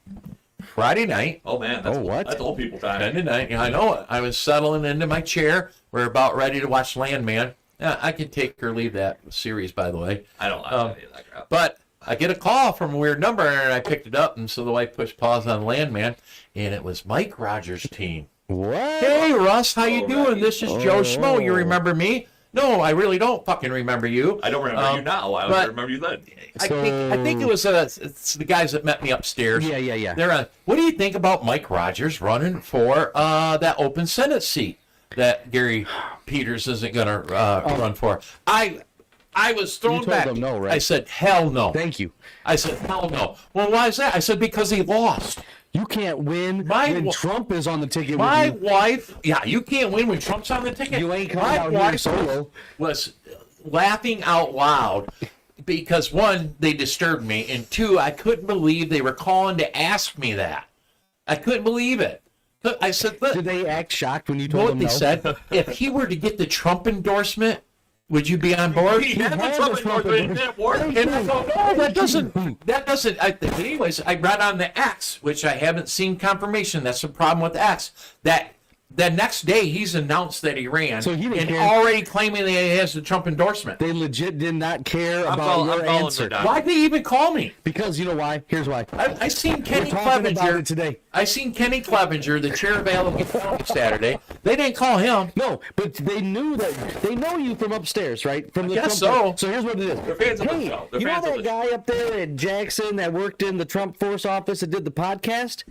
S1: Friday night.
S2: Oh man, that's
S3: Oh, what?
S2: That's old people
S1: 10
S2: time.
S1: to 9. Yeah, I know it. I was settling into my chair. We're about ready to watch Landman. I can take or leave that series, by the way.
S2: I don't like any of that crap.
S1: But I get a call from a weird number, and I picked it up, and so the wife pushed pause on Landman, and it was Mike Rogers' team.
S3: What?
S1: Hey, Russ, how you doing?
S2: Alrighty.
S1: This is Joe Schmo. You remember me? No, I really don't fucking remember you.
S2: I don't remember you now. I
S1: but-
S2: remember you then.
S1: I think it was it's the guys that met me upstairs.
S3: Yeah.
S1: They're what do you think about Mike Rogers running for that open Senate seat that Gary Peters isn't going to run for? I was thrown
S3: told
S1: back.
S3: them no, right?
S1: I said, hell no.
S3: Thank you.
S1: I said, hell no. Well, why is that? I said, because he lost.
S3: You can't win
S1: My
S3: when
S1: wa-
S3: Trump is on the ticket
S1: My
S3: with you.
S1: wife, yeah, you can't win when Trump's on the ticket.
S3: You ain't coming
S1: My
S3: out here
S1: wife
S3: solo.
S1: was laughing out loud because one, they disturbed me, and two, I couldn't believe they were calling to ask me that. I couldn't believe it. I said,
S3: Did they act shocked when you
S1: you know
S3: told
S1: what
S3: them
S1: they
S3: no?
S1: said? If he were to get the Trump endorsement, would you be on board?
S2: He had the
S3: had
S2: Trump
S3: the Trump
S2: endorsement, it didn't work.
S1: And I go, no, that doesn't. But anyways, I read on the X, which I haven't seen confirmation. That's the problem with X. That the next day he's announced that he ran,
S3: So he didn't
S1: and
S3: care.
S1: already claiming that he has the Trump endorsement.
S3: They legit did not care
S2: I'm
S3: about your
S2: following
S3: answer.
S2: the doc.
S1: Why'd they even call me?
S3: Because you know why? Here's why.
S1: I seen Kenny
S3: We're talking about
S1: Clevenger
S3: it today.
S1: I seen Kenny Clevenger, the chair of Allegheny County, Saturday. They didn't call him.
S3: No, but they knew that they know you from upstairs, right? From the
S1: guess
S3: Trump.
S1: so.
S3: So here's what it is.
S2: They're fans of the
S3: Hey,
S2: show. They're
S3: you know
S2: fans of
S3: that
S2: the
S3: guy up there at Jackson that worked in the Trump Force office that did the podcast?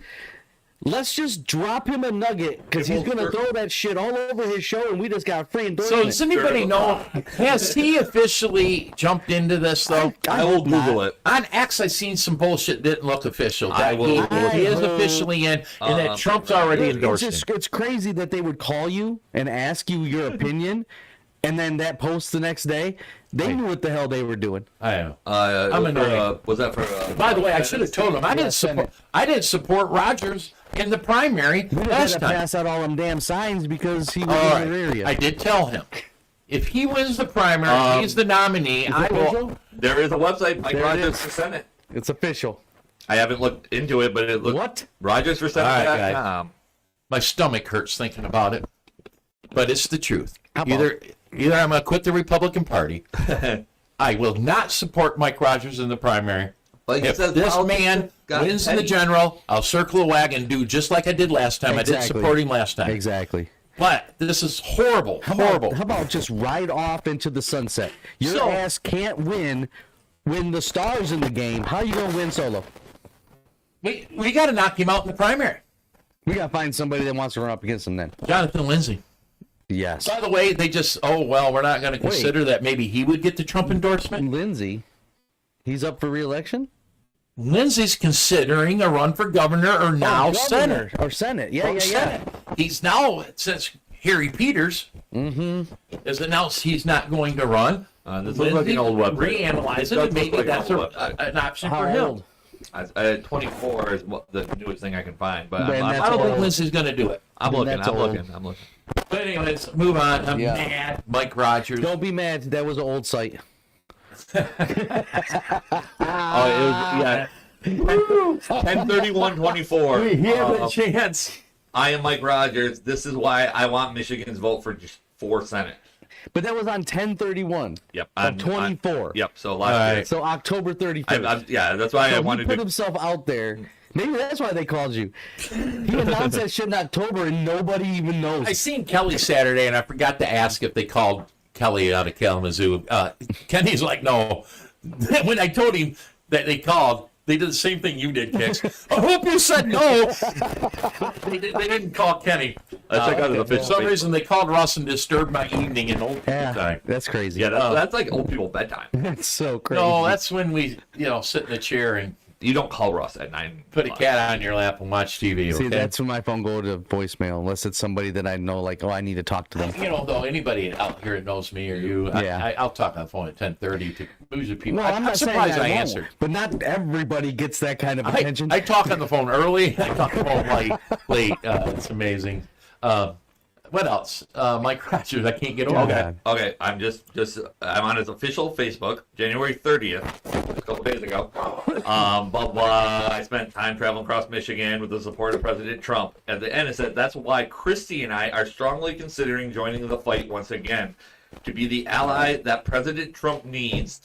S3: Let's just drop him a nugget because he's going to throw that shit all over his show, and we just got a free
S1: So
S3: endorsement.
S1: does anybody know? Has he officially jumped into this though?
S2: I will Google it.
S1: On X, I seen some bullshit didn't look official.
S2: I will
S1: He,
S2: Google it.
S1: he is officially in, and that Trump's already endorsed him.
S3: It's crazy that they would call you and ask you your opinion, and then that post the next day. They knew what the hell they were doing.
S1: I know.
S2: I'm
S1: annoyed.
S2: Was that for?
S1: By the way, I should have told him I didn't support. I didn't support Rogers in the primary
S3: We just had
S1: last
S3: to
S1: time.
S3: pass out all them damn signs because he was
S1: All
S3: in your
S1: right,
S3: area.
S1: I did tell him if he wins the primary, he's the nominee. I will.
S2: There is a website, Mike
S3: There it
S2: Rogers
S3: is.
S2: for Senate.
S3: It's official.
S2: I haven't looked into it, but it looks
S3: What?
S2: Rogers for
S1: All right,
S2: Senate.com.
S1: My stomach hurts thinking about it, but it's the truth.
S3: about-
S1: Either I'm going to quit the Republican Party. I will not support Mike Rogers in the primary.
S2: Like
S1: If
S2: it says,
S1: this
S2: politics
S1: man
S2: got
S1: wins in the
S2: petty.
S1: general, I'll circle a wagon and do just like I did last time. I didn't
S3: Exactly.
S1: support him last time.
S3: Exactly.
S1: But this is horrible. Horrible.
S3: How about just ride off into the sunset? Your
S1: So-
S3: ass can't win when the star's in the game. How you gonna win solo?
S1: We got to knock him out in the primary.
S3: We gotta find somebody that wants to run up against him then.
S1: Jonathan Lindsay.
S3: Yes.
S1: By the way, they just, we're not going to consider that maybe he would get the Trump endorsement.
S3: Lindsay, he's up for re-election?
S1: Lindsay's considering a run for governor or now
S3: Governor
S1: Senate.
S3: or Senate. Yeah,
S1: Or
S3: yeah, yeah.
S1: Senate. He's now, since Harry Peters has announced he's not going to run,
S2: This looks like an old website.
S1: reanalyze it,
S2: does
S1: and maybe
S2: look like
S1: that's
S2: an old website.
S1: an option for
S3: How
S1: him.
S3: old?
S2: 24 is the newest thing I can find, but
S3: Man,
S1: I
S3: that's
S1: don't think
S3: old.
S1: Lindsay's going to do it.
S2: I'm
S3: Then
S2: looking.
S3: that's
S2: I'm
S3: old.
S2: looking. I'm looking.
S1: But anyways, move on. I'm
S3: Yeah.
S1: mad. Mike Rogers.
S3: Don't be mad. That was an old site.
S2: Oh, it was, yeah. 10/31/24.
S1: He had a chance.
S2: I am Mike Rogers. This is why I want Michigan's vote for Senate.
S3: But that was on 10/31
S2: Yep.
S3: of 24.
S2: Yep. So
S1: All
S2: last year.
S1: right.
S3: So October 31st.
S2: Yeah, that's why I
S3: So he
S2: wanted
S3: put
S2: to.
S3: himself out there. Maybe that's why they called you. He announced that shit in October and nobody even knows.
S1: I seen Kelley Saturday, and I forgot to ask if they called Kelley out of Kalamazoo. Kenny's like, no. When I told him that they called, they did the same thing you did, Kix. I hope you said no. They didn't call Kenny.
S2: Let's check out his
S1: For
S2: official
S1: some
S2: Facebook.
S1: reason, they called Russ and disturbed my evening in old people
S3: Yeah,
S1: time.
S3: that's crazy.
S2: Yeah, that's like old people bedtime.
S3: That's so crazy.
S1: No, that's when we, sit in a chair and
S2: You don't call Russ at 9.
S1: put a cat on your lap and watch TV.
S3: See,
S1: Okay?
S3: that's when my phone go to voicemail, unless it's somebody that I know, like, oh, I need to talk to them.
S1: Though anybody out here that knows me or you,
S3: Yeah.
S1: I'll talk on the phone at 10:30 to usually people.
S3: No, I'm not saying
S1: surprised
S3: I
S1: I
S3: won't,
S1: answered.
S3: but not everybody gets that kind of attention.
S1: I talk on the phone early. I talk on the phone late. It's amazing. What else? Mike Rogers. I can't get over
S3: Oh,
S1: that.
S3: God.
S2: Okay, I'm I'm on his official Facebook, January 30th, a couple days ago. Blah blah. I spent time traveling across Michigan with the support of President Trump. At the end, it said that's why Christy and I are strongly considering joining the fight once again, to be the ally that President Trump needs